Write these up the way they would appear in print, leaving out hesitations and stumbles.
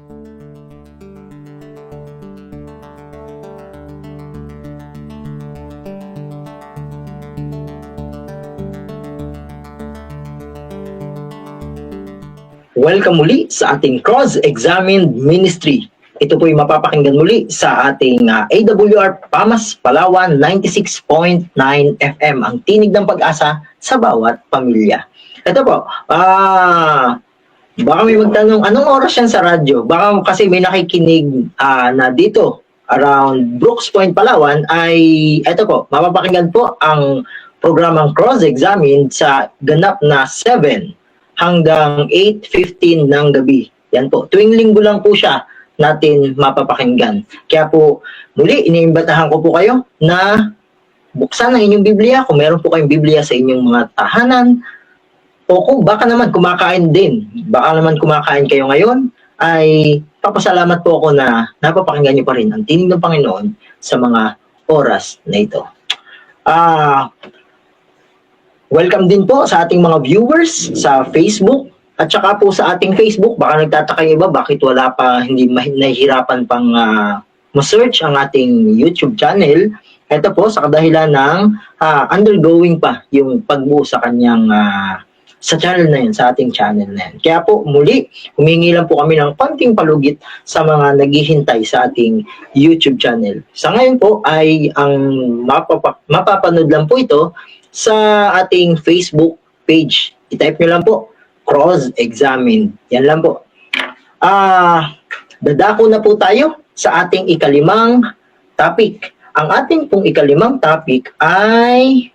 Welcome muli sa ating Cross-Examined Ministry. Ito po'y mapapakinggan muli sa ating AWR Pamas Palawan 96.9 FM, ang tinig ng pag-asa sa bawat pamilya. Ito po, baka may magtanong, anong oras yan sa radyo? Baka kasi may nakikinig na dito, around Brooks Point, Palawan, ay ito po, mapapakinggan po ang programang Cross-Examined sa ganap na 7 hanggang 8:15 ng gabi. Yan po. Tuwing linggo lang po siya natin mapapakinggan. Kaya po, muli, iniimbatahan ko po kayo na buksan ang inyong Biblia kung meron po kayong Biblia sa inyong mga tahanan. O kung baka naman kumakain din, baka naman kumakain kayo ngayon, ay papasalamat po ako na napapakinggan niyo pa rin ang tinig ng Panginoon sa mga oras na ito. Welcome din po sa ating mga viewers sa Facebook at saka po sa ating Facebook. Baka nagtataka yung iba bakit wala pa, hindi nahihirapan pang ma-search ang ating YouTube channel. Ito po sa kadahilan ng undergoing pa yung pagbuo sa kanyang sa channel na yun, sa ating channel na yun. Kaya po muli, humingi lang po kami ng konting palugit sa mga naghihintay sa ating YouTube channel. Sa ngayon po ay ang mapapanood lang po ito sa ating Facebook page. I-type nyo lang po, Cross-Examined. Yan lang po. Dadako na po tayo sa ating ikalimang topic. Ang ating pong ikalimang topic ay,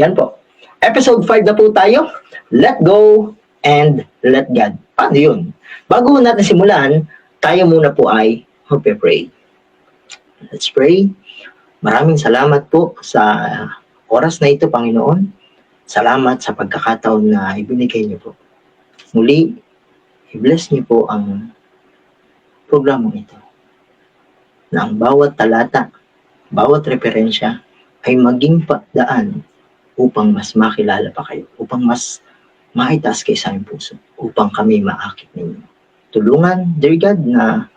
yan po, episode 5 na po tayo, Let Go and Let God. Paano yun? Bago natin simulan, tayo muna po ay magpe-pray. Let's pray. Maraming salamat po sa oras na ito, Panginoon. Salamat sa pagkakataon na ibinigay niyo po. Muli, i-bless niyo po ang programang ito. Na ang bawat talata, bawat referensya ay maging daan upang mas makilala pa kayo, upang mas maitaas kayo sa aming puso, upang kami maakit ninyo. Tulungan, dear God, na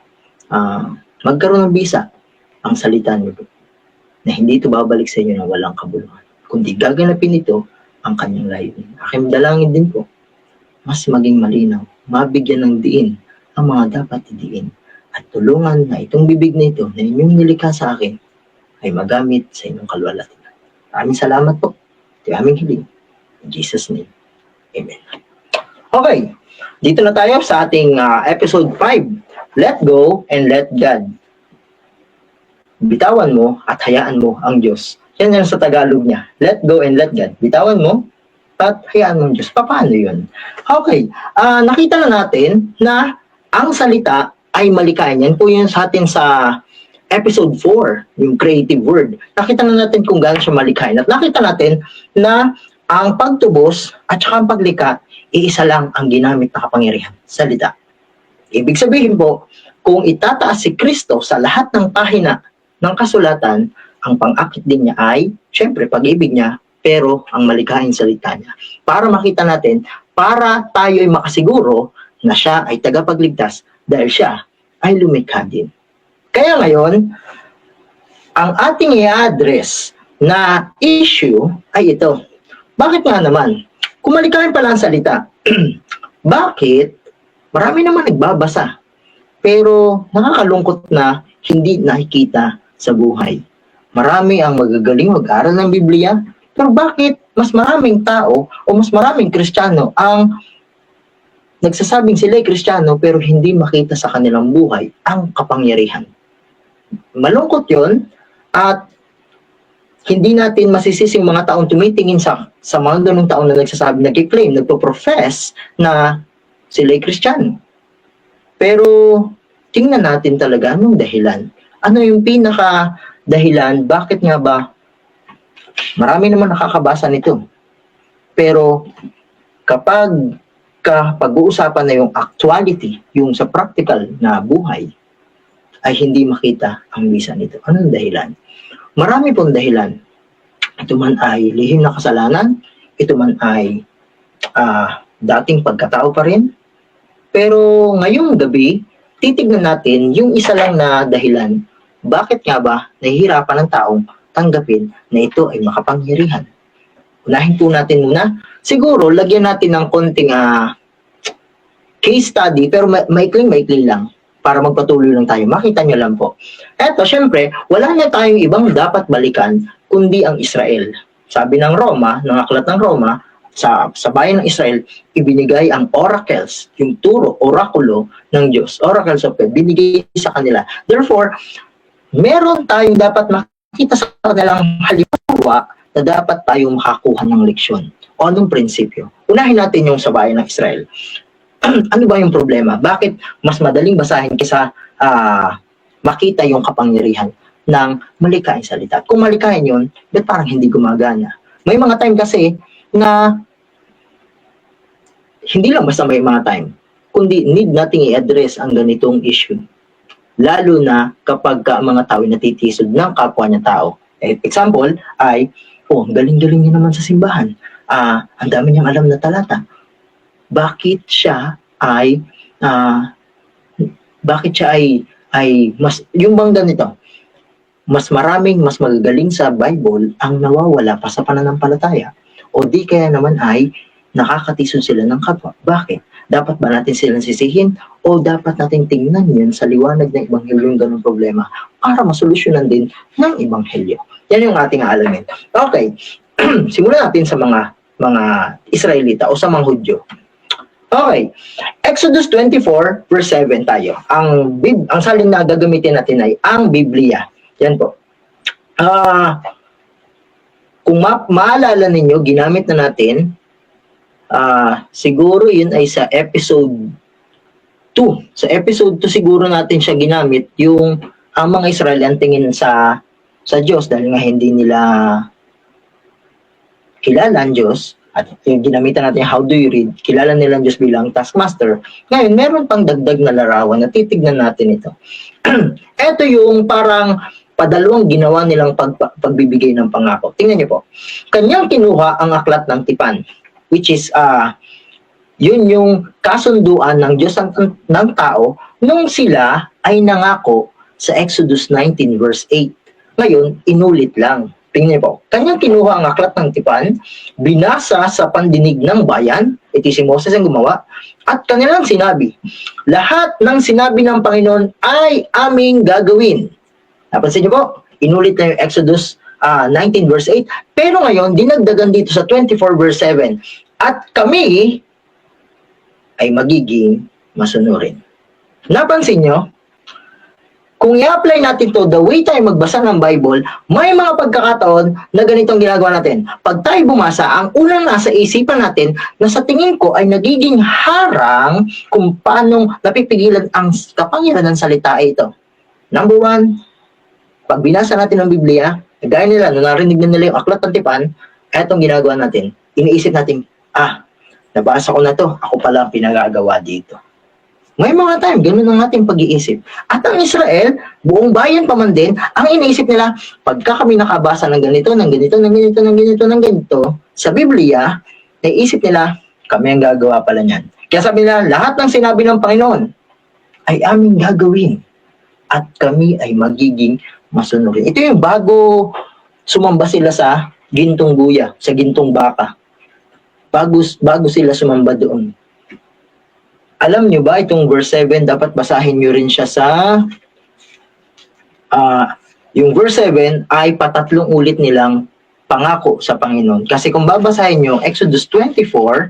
magkaroon ng bisa ang salita niyo po, na hindi ito babalik sa inyo na walang kabuluhan, kundi gaganapin ito ang kanyang layunin. Aking dalangin din po, mas maging malinaw, mabigyan ng diin ang mga dapat idiin, at tulungan na itong bibig na ito na inyong nilikha sa akin ay magamit sa inyong kalwalhatian. Maraming salamat po. Ito yung aming hiling. In Jesus' name. Amen. Okay, dito na tayo sa ating episode 5, Let Go and Let God. Bitawan mo at hayaan mo ang Diyos. Yan yan sa Tagalog niya. Let go and let God. Bitawan mo at hayaan mo ang Diyos. Paano yun? Okay. Nakita na natin na ang salita ay malikain. Yan po yun sa atin sa episode 4, yung creative word. Nakita na natin kung gaano siya malikain. At nakita natin na ang pagtubos at saka ang paglikha, iisa lang ang ginamit na kapangyarihan. Salita. Ibig sabihin po, kung itataas si Kristo sa lahat ng pahina ng kasulatan, ang pang-akit din niya ay, syempre, pag-ibig niya, pero ang malikhaing salita niya. Para makita natin, para tayo ay makasiguro na siya ay tagapagligtas dahil siya ay lumikha din. Kaya ngayon, ang ating i-address na issue ay ito. Bakit nga naman? Kung malikhain pala ang salita, bakit marami naman nagbabasa, pero nakakalungkot na hindi nakikita sa buhay? Marami ang magagaling mag-aral ng Biblia, pero bakit mas maraming tao o mas maraming Kristiyano ang nagsasabing sila'y Kristiyano pero hindi makita sa kanilang buhay ang kapangyarihan? Malungkot yon, at hindi natin masisising mga taong tumitingin sa mga ganung taong na nagsasabi, nag-claim, nagpo-profess na sila'y Kristiyano. Pero tingnan natin talaga anong dahilan. Ano yung pinaka dahilan, bakit nga ba marami naman nakakabasa nito, pero kapag pag-uusapan na yung actuality, yung sa practical na buhay, ay hindi makita ang bisa nito. Anong dahilan? Marami pong dahilan. Ito man ay lihim na kasalanan, ito man ay dating pagkatao pa rin, pero ngayong gabi titignan natin yung isa lang na dahilan. Bakit nga ba nahihirapan ng taong tanggapin na ito ay makapangyarihan? Unahin po natin muna. Siguro, lagyan natin ng konting case study, pero maikling-maikling lang para magpatuloy lang tayo. Makita nyo lang po. Eto, syempre, wala na tayong ibang dapat balikan kundi ang Israel. Sabi ng Roma, ng aklat ng Roma, sa bayan ng Israel, ibinigay ang oracles, yung turo, orakulo ng Diyos, oracles of God, binigay sa kanila. Therefore, meron tayong dapat makita sa kanilang halimbawa na dapat tayong makakuha ng leksyon. O anong prinsipyo? Unahin natin yung sa bayan ng Israel. Ano ba yung problema? Bakit mas madaling basahin kaysa makita yung kapangyarihan ng malikain salita? Kung malikain yun, ba't parang hindi gumagana? May mga time kasi na hindi lang basta may mga time, kundi need nating i-address ang ganitong issue. Lalo na kapag mga tao natitisod ng kapwa niya tao. Example ay, galing-galing niya naman sa simbahan. Ang dami niyang alam na talata. Bakit siya ay mas, yung bang ganito, mas magagaling sa Bible ang nawawala pa sa pananampalataya? O di kaya naman ay nakakatisod sila ng kapwa. Bakit? Dapat ba natin silang sisihin o dapat natin tingnan yun sa liwanag ng Ebanghelyo yung ganung problema para masolusyonan din ng Ebanghelyo? Yan yung ating alamin. Okay, simulan natin sa mga Israelita o sa mga Hudyo. Okay, Exodus 24 verse 7 tayo. Ang salin na gagamitin natin ay ang Biblia. Yan po. Kung maalala ninyo, ginamit na natin, siguro yun ay sa episode 2. Sa episode 2 siguro natin siya ginamit, yung ang mga Israel ang tingin sa Diyos dahil nga hindi nila kilala ang Diyos. At yung ginamitan natin, how do you read? Kilala nilang Diyos bilang taskmaster. Ngayon, meron pang dagdag na larawan na titignan natin ito. Ito yung parang padalawang ginawa nilang pagbibigay ng pangako. Tingnan niyo po. Kanyang kinuha ang aklat ng tipan, which is, yun yung kasunduan ng Diyos ng tao nung sila ay nangako sa Exodus 19 verse 8. Ngayon, inulit lang. Tingnan po, kanyang kinuha ang aklat ng tipan, binasa sa pandinig ng bayan, ito si Moses ang gumawa, at kanilang sinabi, lahat ng sinabi ng Panginoon ay aming gagawin. Napansin niyo po, inulit na yung Exodus 19 verse 8, pero ngayon, dinagdagan dito sa 24 verse 7, at kami ay magiging masunurin. Napansin niyo, kung i-apply natin to the way tayo magbasa ng Bible, may mga pagkakataon na ganitong ginagawa natin. Pag tayo bumasa, ang unang nasa isipan natin na sa tingin ko ay nagiging harang kung paano napipigilan ang kapangyarihan ng salita ay ito. Number 1, pag binasa natin ang Biblia, gaya nila, nung narinig na nila yung aklat ng tipan, etong ginagawa natin. Iniisip natin, nabasa ko na to, ako pala ang pinagagawa dito. May mga time, ganun ang ating pag-iisip. At ang Israel, buong bayan pa man din, ang iniisip nila, pagka kami nakabasa ng ganito, ng ganito, sa Biblia, naisip nila, kami ang gagawa pala niyan. Kaya sabi nila, lahat ng sinabi ng Panginoon ay aming gagawin at kami ay magiging masunurin. Ito yung bago sumamba sila sa gintong guya, sa gintong baka. Bago sila sumamba doon. Alam nyo ba, itong verse 7, dapat basahin nyo rin siya sa, yung verse 7 ay patatlong ulit nilang pangako sa Panginoon. Kasi kung babasahin nyo, Exodus 24,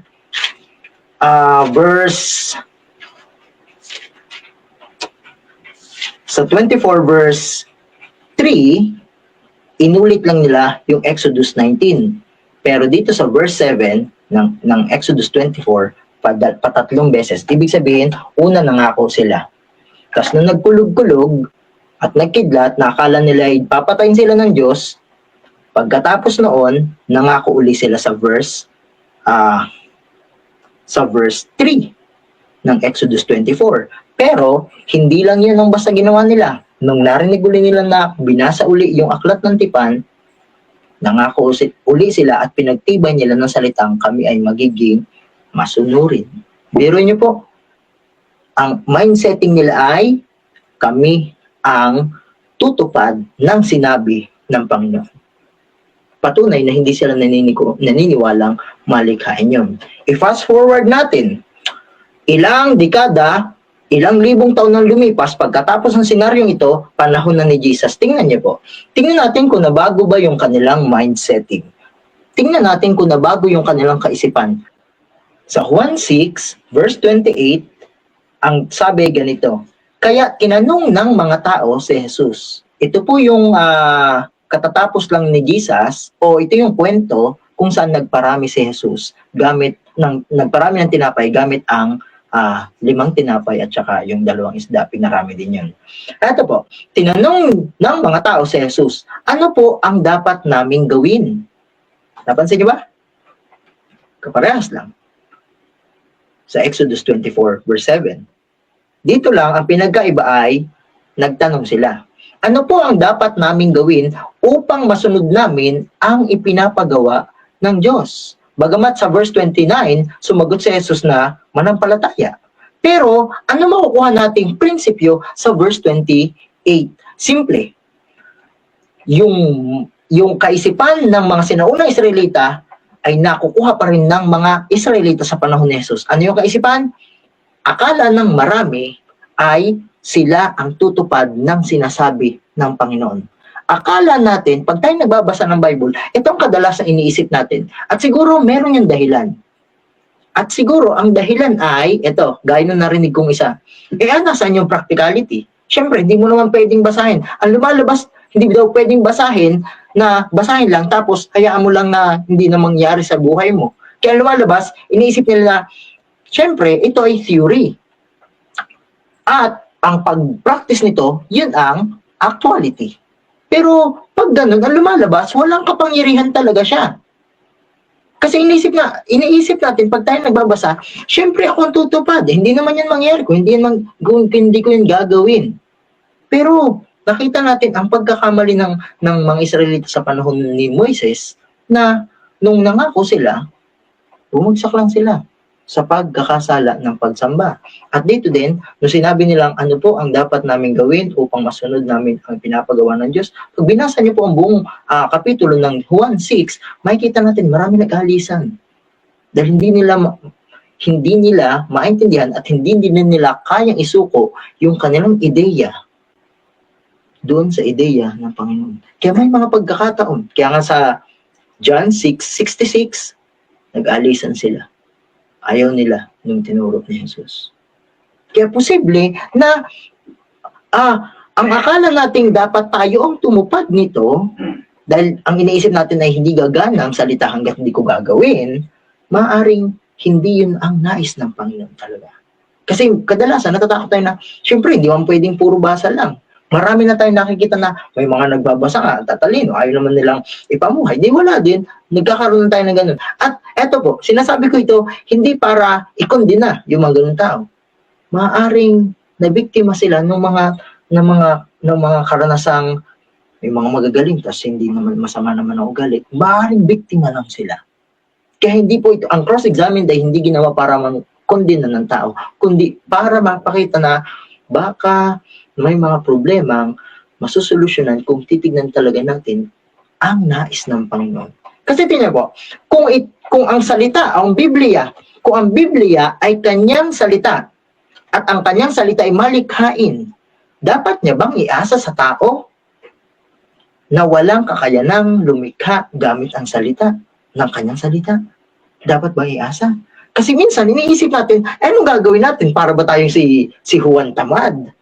sa 24 verse 3, inulit lang nila yung Exodus 19. Pero dito sa verse 7 ng Exodus 24, patatlong beses. Ibig sabihin, una nangako sila. Tapos nung nagkulog-kulog at nagkidlat, nakakala nila ay papatayin sila ng Diyos, pagkatapos noon, nangako uli sila sa verse 3 ng Exodus 24. Pero, hindi lang yan ang basta ginawa nila. Nung narinig uli nila na binasa uli yung aklat ng tipan, nangako uli sila at pinagtibay nila ng salitang kami ay magiging masunurin. Biro niyo po, Ang mindsetting nila ay kami ang tutupad ng sinabi ng Panginoon. Patunay na hindi sila naniniwalang malikhain yun. I-fast forward natin, ilang dekada, ilang libong taon nang lumipas, pagkatapos ng senaryong ito, panahon na ni Jesus. Tingnan niyo po. Tingnan natin kung nabago ba yung kanilang mindsetting. Tingnan natin kung nabago yung kanilang kaisipan. Sa Juan 6, verse 28, ang sabi ganito, kaya tinanong ng mga tao si Jesus. Ito po yung katatapos lang ni Jesus, o ito yung kwento kung saan nagparami si Jesus nagparami ng tinapay gamit ang 5 tinapay at saka yung 2 isda, pinarami din yun. Ito po, tinanong ng mga tao si Jesus, ano po ang dapat naming gawin? Napansin niyo ba? Kaparehas lang. Sa Exodus 24, verse 7. Dito lang, ang pinagkaiba ay, nagtanong sila, ano po ang dapat naming gawin upang masunod namin ang ipinapagawa ng Diyos? Bagamat sa verse 29, sumagot si Jesus na manampalataya. Pero, ano makukuha nating prinsipyo sa verse 28? Simple. Yung kaisipan ng mga sinaunang Israelita ay nakukuha pa rin ng mga Israelita sa panahon ni Jesus. Ano yung kaisipan? Akala ng marami ay sila ang tutupad ng sinasabi ng Panginoon. Akala natin, pag tayo nagbabasa ng Bible, itong kadalasan iniisip natin. At siguro meron yung dahilan. At siguro ang dahilan ay, ito, gaya na narinig kong isa, nasaan yung practicality? Siyempre, hindi mo naman pwedeng basahin. Ang lumalabas, hindi daw pwedeng basahin lang, tapos hayaan mo lang na hindi na mangyari sa buhay mo. Kaya lumalabas, iniisip nila na, siyempre, ito ay theory. At ang pag-practice nito, yun ang actuality. Pero pag ganun, ang lumalabas, walang kapangyarihan talaga siya. Kasi iniisip natin, pag tayo nagbabasa, syempre ako ang tutupad. Hindi naman yan mangyari kung hindi ko yun gagawin. Pero nakita natin ang pagkakamali ng mga Israelita sa panahon ni Moises na nung nangako sila, bumagsak lang sila sa pagkakasala ng pagsamba. At dito din, nung sinabi nilang ano po ang dapat namin gawin upang masunod namin ang pinapagawa ng Diyos, pag binasa niyo po ang buong kapitulo ng Juan 6, makikita natin marami nag-alisan. Dahil hindi nila maintindihan at hindi nila kayang isuko yung kanilang ideya doon sa ideya ng Panginoon. Kaya may mga pagkakataon. Kaya nga sa John 6:66, nag-alisan sila. Ayaw nila nung tinuro ni Jesus. Kaya posible na ang akala nating dapat tayo ang tumupad nito, dahil ang iniisip natin ay hindi gagana ang salita hanggat hindi ko gagawin, maaring hindi yun ang nais ng Panginoon talaga. Kasi kadalasan natatakot tayo na, syempre hindi man pwedeng puro basa lang. Marami na tayong nakikita na may mga nagbabasa nga, tatalino, ayaw naman nilang ipamuhay. Di wala din, nagkakaroon tayo ng ganun. At eto po, sinasabi ko ito, hindi para ikondina yung mga ganun tao. Maaring nabiktima sila ng mga karanasang may mga magagaling, tapos hindi naman masama naman ang ugali. Maaring biktima lang sila. Kaya hindi po ito, ang cross-examine ay hindi ginawa para kondina ng tao, kundi para mapakita na baka may mga problemang masusolusyonan kung titignan talaga natin ang nais ng Panginoon. Kasi tingnan po, kung ang salita, ang Biblia ay kanyang salita at ang kanyang salita ay malikhain, dapat niya bang iasa sa tao na walang kakayanang lumikha gamit ang salita ng kanyang salita? Dapat bang iasa? Kasi minsan, iniisip natin, anong gagawin natin para ba tayong si Juan Tamad?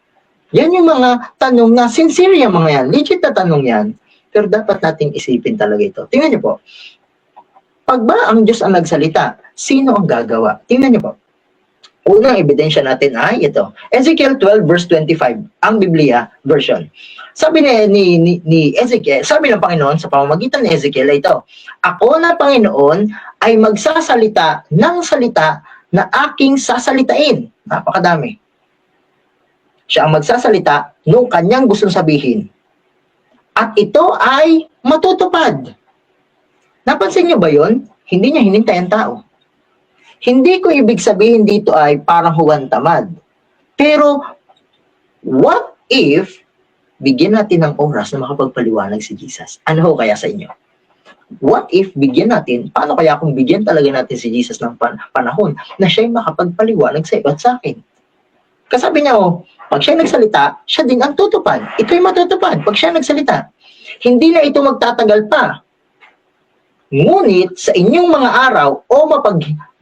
Yan yung mga tanong na sincere yung mga yan. Legit na tanong yan. Pero dapat nating isipin talaga ito. Tingnan niyo po. Pag ba ang Diyos ang nagsalita, sino ang gagawa? Tingnan niyo po. Unang ebidensya natin ay ito. Ezekiel 12 verse 25, ang Biblia version. Sabi ni Ezekiel, sabi ng Panginoon sa pamamagitan ni Ezekiel ay ito, ako na Panginoon ay magsasalita ng salita na aking sasalitain. Napakadami. Siya ang magsasalita nung kanyang gustong sabihin. At ito ay matutupad. Napansin niyo ba yon? Hindi niya hinintay ang tao. Hindi ko ibig sabihin dito ay parang Juan Tamad. Pero, what if bigyan natin ng oras na makapagpaliwanag si Jesus? Ano ho kaya sa inyo? What if bigyan natin, paano kaya kung bigyan talaga natin si Jesus ng panahon na siya'y makapagpaliwanag sa iyo at sa akin? Kasabi niya, pag siya nagsalita, siya din ang tutupad. Ito'y matutupad pag siya nagsalita. Hindi na ito magtatagal pa. Ngunit sa inyong mga araw o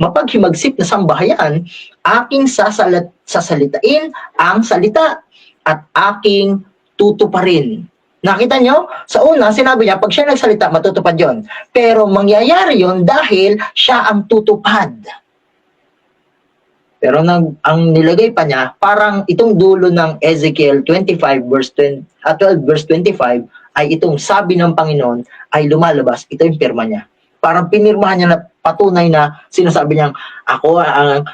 mapaghimagsik na sambahayan, aking sasalitain ang salita at aking tutuparin. Nakita nyo? Sa una, sinabi niya, pag siya nagsalita, matutupad yon. Pero mangyayari yon dahil siya ang tutupad. Pero ang nilagay pa niya, parang itong dulo ng Ezekiel 25 verse 12 verse 25 ay itong sabi ng Panginoon ay lumalabas. Ito yung pirma niya. Parang pinirmahan niya na patunay na sinasabi niyang ako ang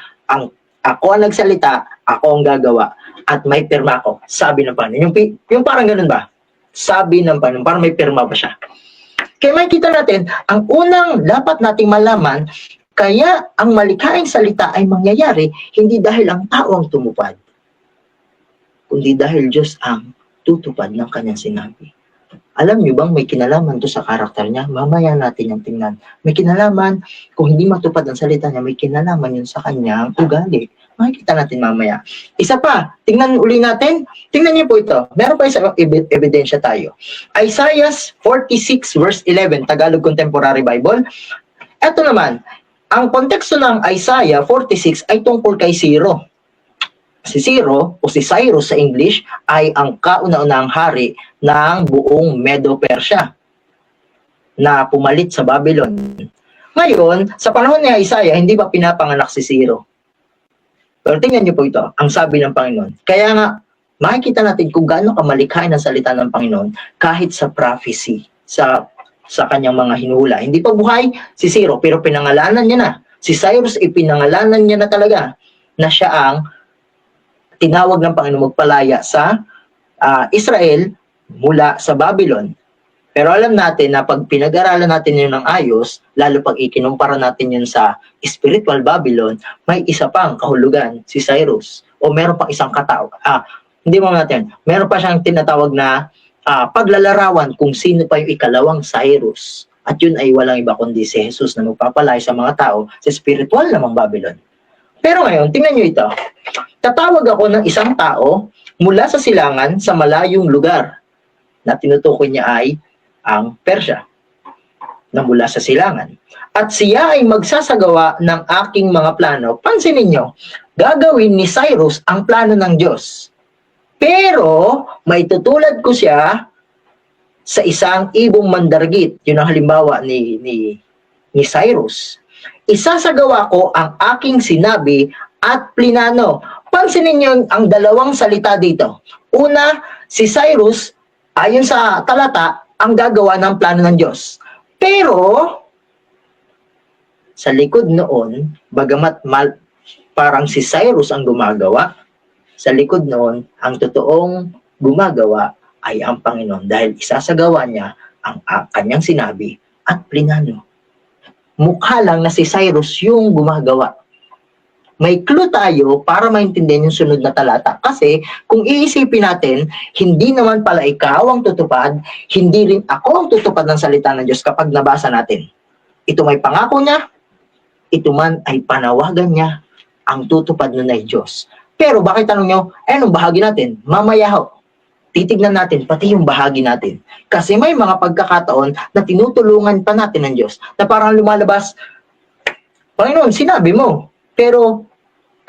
nagsalita, ako ang gagawa at may pirma ko. Sabi ng Panginoon. Yung parang ganun ba? Sabi ng Panginoon, parang may pirma ba siya? Kaya makikita natin, ang unang dapat nating malaman, kaya ang malikhaing salita ay mangyayari hindi dahil ang tao ang tumupad, kundi dahil Diyos ang tutupad ng kanyang sinabi. Alam niyo bang may kinalaman to sa karakter niya? Mamaya natin yung tingnan. May kinalaman, kung hindi matupad ang salita niya, may kinalaman yun sa kanyang ugali. Makikita natin mamaya. Isa pa, tingnan uli natin. Tingnan niyo po ito. Meron pa isang ebidensya tayo. Isaiah 46 verse 11, Tagalog Contemporary Bible. Ito naman, ang konteksto ng Isaiah 46 ay tungkol kay Ciro. Si Ciro o si Cyrus sa English ay ang kauna-unahang hari ng buong Medo-Persia na pumalit sa Babylon. Ngayon, sa panahon ni Isaiah, hindi ba pinapanganak si Ciro? Pero tingnan niyo po ito, ang sabi ng Panginoon. Kaya nga, makikita natin kung gaano kamalikhain ang salita ng Panginoon kahit sa prophecy, sa kanyang mga hinuhula. Hindi pa buhay si Ciro, pero pinangalanan niya na. Si Cyrus, ipinangalanan niya na talaga na siya ang tinawag ng Panginoon magpalaya sa Israel mula sa Babylon. Pero alam natin na pag pinag-aralan natin yun ng ayos, lalo pag ikinumpara natin yun sa spiritual Babylon, may isa pang kahulugan, si Cyrus. O meron pang isang katao. Hindi mo natin. Meron pa siyang tinatawag na paglalarawan kung sino pa yung ikalawang Cyrus. At yun ay walang iba kundi si Jesus na magpapalaya sa mga tao sa spiritual namang Babylon. Pero ngayon, tingnan nyo ito. Tatawag ako ng isang tao mula sa silangan sa malayong lugar na tinutukoy niya ay ang Persya na mula sa silangan. At siya ay magsasagawa ng aking mga plano. Pansinin nyo, gagawin ni Cyrus ang plano ng Diyos. Pero may tutulad ko siya sa isang ibong mandargit. Yun ang halimbawa ni Cyrus. Isasagawa ko ang aking sinabi at plinano. Pansinin niyo ang dalawang salita dito. Una, si Cyrus, ayon sa talata, ang gagawa ng plano ng Diyos. Pero, sa likod noon, bagamat parang si Cyrus ang gumagawa, sa likod noon, ang totoong gumagawa ay ang Panginoon dahil isasagawa niya ang kanyang sinabi at plinano. Mukha lang na si Cyrus yung gumagawa. May clue tayo para maintindihan yung sunod na talata. Kasi kung iisipin natin, hindi naman pala ikaw ang tutupad, hindi rin ako ang tutupad ng salita ng Diyos kapag nabasa natin. Ito may pangako niya, ito man ay panawagan niya, ang tutupad nun ay Diyos. Pero bakit tanong nyo, anong bahagi natin? Mamaya ho. Titignan natin pati yung bahagi natin. Kasi may mga pagkakataon na tinutulungan pa natin ng Diyos na parang lumalabas, Panginoon, sinabi mo, pero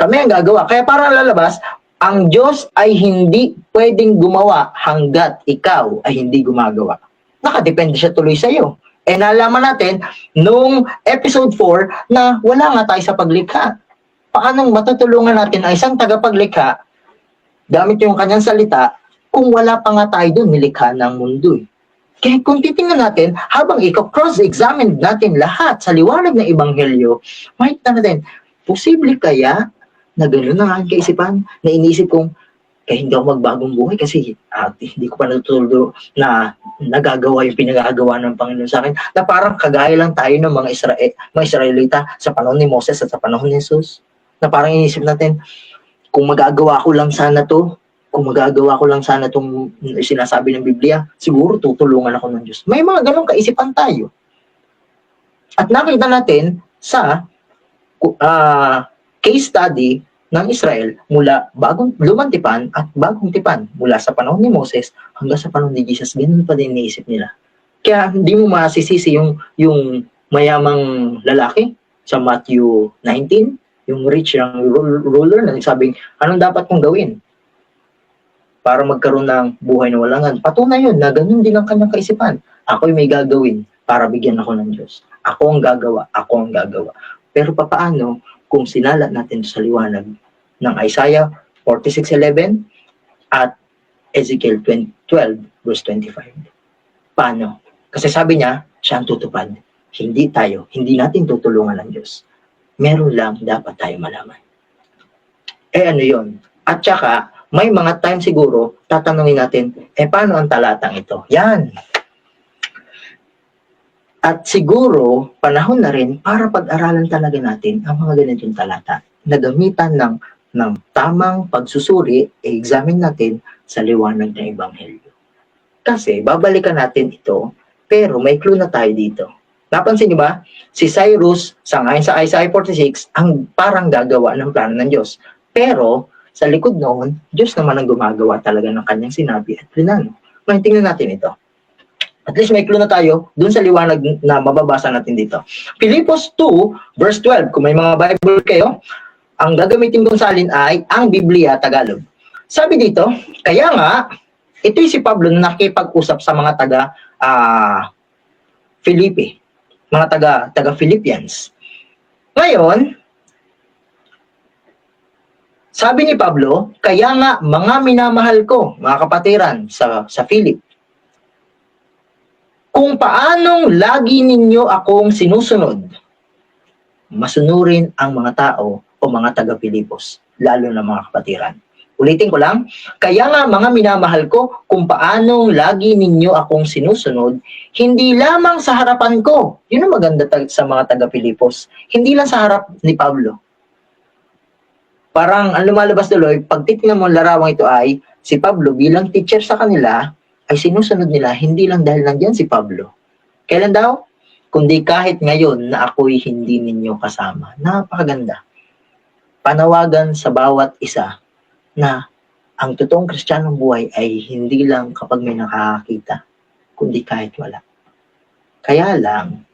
kami ang gagawa. Kaya parang lalabas, ang Diyos ay hindi pwedeng gumawa hanggat ikaw ay hindi gumagawa. Nakadepende siya tuloy sa iyo. Nalaman natin nung episode 4 na wala nga tayo sa paglikha. Paano matutulungan natin ang isang tagapaglikha gamit yung kanyang salita kung wala pa nga tayo doon nilikha ng mundo. Kaya kung titingnan natin, habang cross-examine natin lahat sa liwanag ng Ebanghelyo, makikita natin, posible kaya na gano'n ang aking kaisipan, na inisip kong, kaya hindi ako magbagong buhay kasi hindi ko pa natutulo na nagagawa yung pinagagawa ng Panginoon sa akin, na parang kagaya lang tayo ng mga Israelita sa panahon ni Moses at sa panahon ni Jesus, na parang inisip natin, kung magagawa ko lang sana to, kung magagawa ko lang sana itong sinasabi ng Biblia, siguro tutulungan ako ng Diyos. May mga ganong kaisipan tayo. At nakita natin sa case study ng Israel mula bagong lumang tipan at bagong tipan, mula sa panahon ni Moses hanggang sa panahon ni Jesus, ganun pa din iniisip nila. Kaya hindi mo masisisi yung mayamang lalaki sa Matthew 19, yung rich yung ruler na nagsabing, anong dapat kong gawin para magkaroon ng buhay na walangan? Patunay yun na ganun din ang kanyang kaisipan. Ako'y may gagawin para bigyan ako ng Diyos. Ako ang gagawa, ako ang gagawa. Pero papaano kung sinala natin sa liwanag ng Isaiah 46:11 at Ezekiel 12 verse 25? Paano? Kasi sabi niya, siya ang tutupad. Hindi tayo, hindi natin tutulungan ng Diyos. Meron lang dapat tayo malaman. Ano yun? At saka, may mga time siguro, tatanungin natin, paano ang talatang ito? Yan. At siguro, panahon na rin para pag-aralan talaga natin ang mga ganitong talata na gamitan ng tamang pagsusuri, examine natin sa liwanag ng Ebanghelyo. Kasi, babalikan natin ito, pero may clue na tayo dito. Napansin niyo ba? Si Cyrus, sangayon sa Isaiah 46, ang parang gagawa ng plano ng Diyos. Pero, sa likod noon, Diyos naman ang gumagawa talaga ng kanyang sinabi at plinano. Ngayon, tingnan natin ito. At least may clue na tayo dun sa liwanag na mababasa natin dito. Filipos 2, verse 12. Kung may mga Bible kayo, ang gagamitin kong salin ay ang Biblia Tagalog. Sabi dito, kaya nga, ito'y si Pablo na nakipag-usap sa mga Filipi, mga taga Philippians. Ngayon, sabi ni Pablo, kaya nga mga minamahal ko, mga kapatiran sa Philip, kung paanong lagi ninyo akong sinusunod, masunurin ang mga tao o mga taga-Pilipos, lalo na mga kapatiran. Ulitin ko lang, kaya nga mga minamahal ko, kung paanong lagi ninyo akong sinusunod, hindi lamang sa harapan ko. Yun ang maganda sa mga taga-Pilipos. Hindi lang sa harap ni Pablo. Parang ang lumalabas tuloy, pag titingnan mo ang larawang ito ay, si Pablo bilang teacher sa kanila, ay sinusunod nila hindi lang dahil nandiyan si Pablo. Kailan daw? Kundi kahit ngayon na ako'y hindi ninyo kasama. Napakaganda. Panawagan sa bawat isa na ang totoong Kristiyanong buhay ay hindi lang kapag may nakakakita, kundi kahit wala. Kaya lang,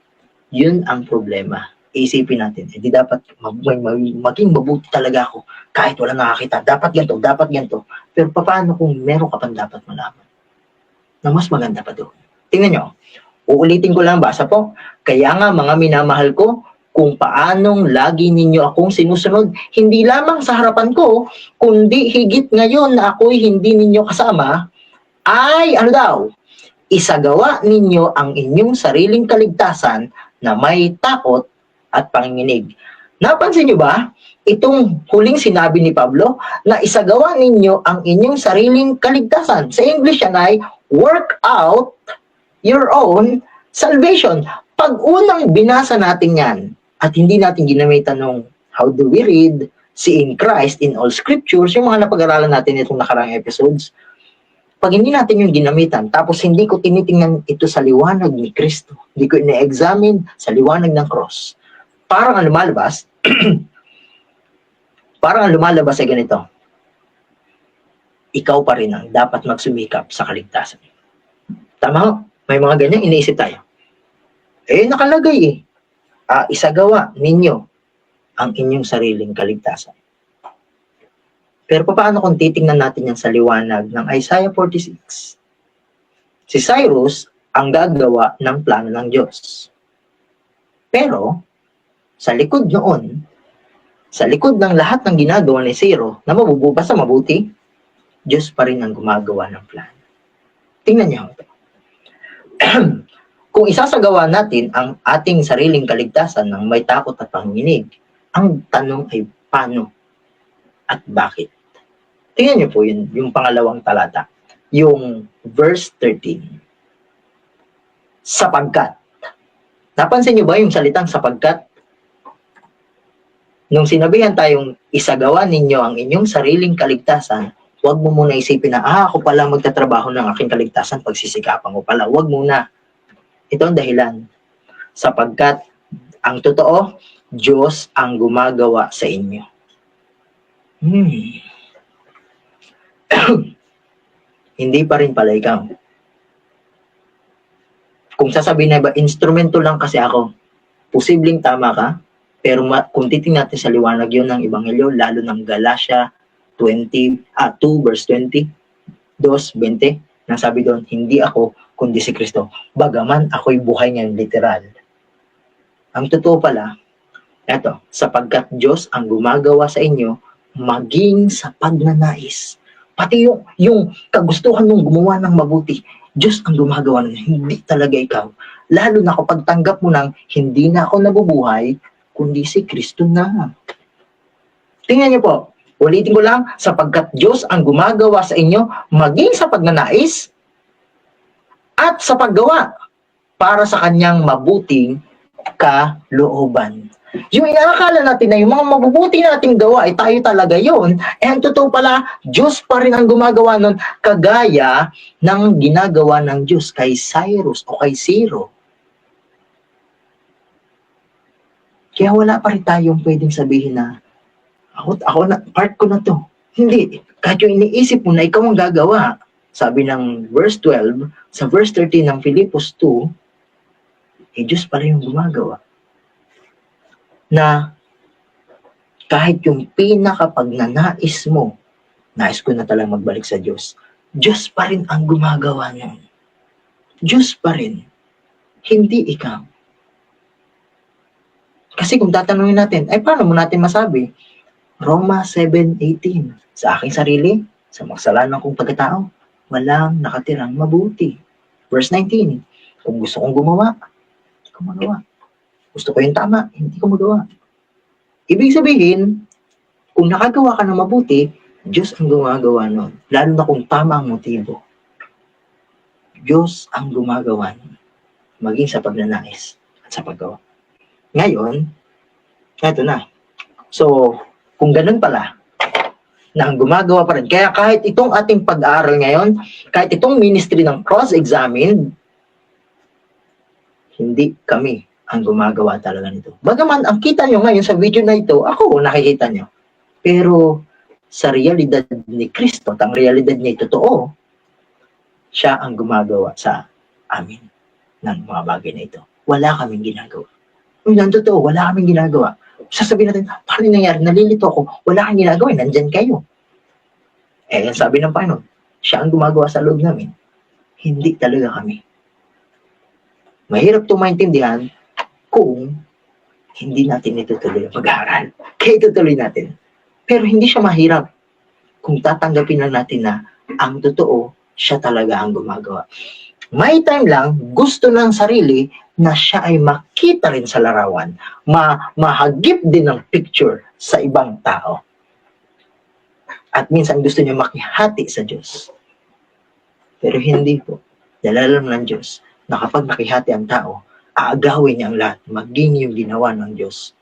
yun ang problema. Isipin natin, di dapat maging mabuti talaga ako kahit wala nakakita. Dapat ganito. Pero paano kung meron ka pang dapat malaman? Na mas maganda pa doon. Tingnan nyo. Uulitin ko lang, basa po. Kaya nga mga minamahal ko, kung paanong lagi ninyo akong sinusunod, hindi lamang sa harapan ko, kundi higit ngayon na ako'y hindi ninyo kasama, ay isagawa ninyo ang inyong sariling kaligtasan na may takot at panginginig. Napansin nyo ba? Itong huling sinabi ni Pablo na isagawa ninyo ang inyong sariling kaligtasan. Sa English yan ay work out your own salvation. Pag unang binasa natin yan at hindi natin ginamitan ng how do we read, seeing Christ in all scriptures, yung mga napag-aralan natin itong nakarang episodes, pag hindi natin yung ginamitan, tapos hindi ko tinitingnan ito sa liwanag ni Kristo, hindi ko ina-examine sa liwanag ng cross, parang ang lumalabas, ay ganito. Ikaw pa rin ang dapat magsumikap sa kaligtasan. Tama? May mga ganyan iniisip tayo. Nakalagay isagawa ninyo ang inyong sariling kaligtasan. Pero paano kung titingnan natin yan sa liwanag ng Isaiah 46? Si Cyrus ang gagawa ng plano ng Diyos. Pero, sa likod noon, sa likod ng lahat ng ginagawa ni Cyrus na mabubasa mabuti, Diyos pa rin ang gumagawa ng plano. Tingnan niyo ito. Kung isasagawa natin ang ating sariling kaligtasan ng may takot at panginginig, ang tanong ay paano at bakit? Tingnan niyo po yun, yung pangalawang talata, yung verse 13. Sapagkat. Napansin niyo ba yung salitang sapagkat? Nung sinabihan tayong isagawa ninyo ang inyong sariling kaligtasan, huwag mo muna isipin na, ako pala magtatrabaho ng aking kaligtasan, pagsisikapan ko pala. Huwag muna. Ito ang dahilan. Sapagkat, ang totoo, Diyos ang gumagawa sa inyo. Hindi pa rin pala ikaw. Kung sasabihin na iba, instrumento lang kasi ako. Posibleng tama ka, pero kung titingnan natin sa liwanag yun ng Ebanghelyo, lalo ng Galatia 2 verse 20, 2:20, nang sabi doon, hindi ako, kundi si Kristo. Bagaman ako'y buhay ngayon, literal. Ang totoo pala, eto, sapagkat Diyos ang gumagawa sa inyo, maging sa pagnanais. Pati yung kagustuhan mong gumawa ng mabuti, Diyos ang gumagawa nun, hindi talaga ikaw. Lalo na kapag tanggap mo ng hindi na ako nabubuhay, kundi si Kristo na. Tingnan niyo po, ulitin ko lang, sapagkat Diyos ang gumagawa sa inyo, maging sa pagnanais at sa paggawa para sa kanyang mabuting kalooban. Yung inaakala natin na yung mga mabubuti nating gawa ay tayo talaga yun, ang totoo pala, Diyos pa rin ang gumagawa nun, kagaya ng ginagawa ng Diyos kay Cyrus o kay Ciro. Kaya wala pa rin tayong pwedeng sabihin na, ako na, part ko na to. Hindi. Kahit yung iniisip mo na ikaw ang gagawa. Sabi ng verse 12, sa verse 13 ng Filipos 2, Diyos pala yung gumagawa. Na kahit yung pinakapagnanais mo, nais ko na talagang magbalik sa Diyos, Diyos pa rin ang gumagawa nun. Diyos pa rin. Hindi ikaw. Kasi kung tatanungin natin, ay paano mo natin masabi? Roma 7:18, sa aking sarili, sa makasalanan kong pagkatao, walang nakatirang mabuti. Verse 19, kung gusto kong gumawa, hindi ko magawa. Gusto ko yung tama, hindi ko magawa. Ibig sabihin, kung nakagawa ka ng mabuti, Diyos ang gumagawa nun. Lalo na kung tama ang motibo. Diyos ang gumagawa nun. Maging sa pagnanais at sa paggawa. Ngayon, eto na. So, kung ganun pala, na ang gumagawa pa rin. Kaya kahit itong ating pag-aaral ngayon, kahit itong ministry ng cross-examined, hindi kami ang gumagawa talaga nito. Bagaman, ang kita nyo ngayon sa video na ito, ako nakikita nyo. Pero, sa realidad ni Kristo, at ang realidad niya totoo, siya ang gumagawa sa amin ng mga bagay na ito. Wala kaming ginagawa. Yung totoo, wala kaming ginagawa. Sasabihin natin, paano nangyari? Nalilito ako. Wala kang ginagawa. Nandyan kayo. Yan sabi ng Panginoon. Siya ang gumagawa sa loob namin. Hindi talaga kami. Mahirap itong maintindihan kung hindi natin itutuloy ang pag-aaral. Kaya itutuloy natin. Pero hindi siya mahirap kung tatanggapin lang natin na ang totoo, siya talaga ang gumagawa. May time lang, gusto ng sarili na siya ay makita rin sa larawan, mahagip din ng picture sa ibang tao. At minsan gusto niya makihati sa Diyos. Pero hindi po. Dahil alam ng Diyos na kapag nakihati ang tao, aagawin niya ang lahat, maging yung ginawa ng Diyos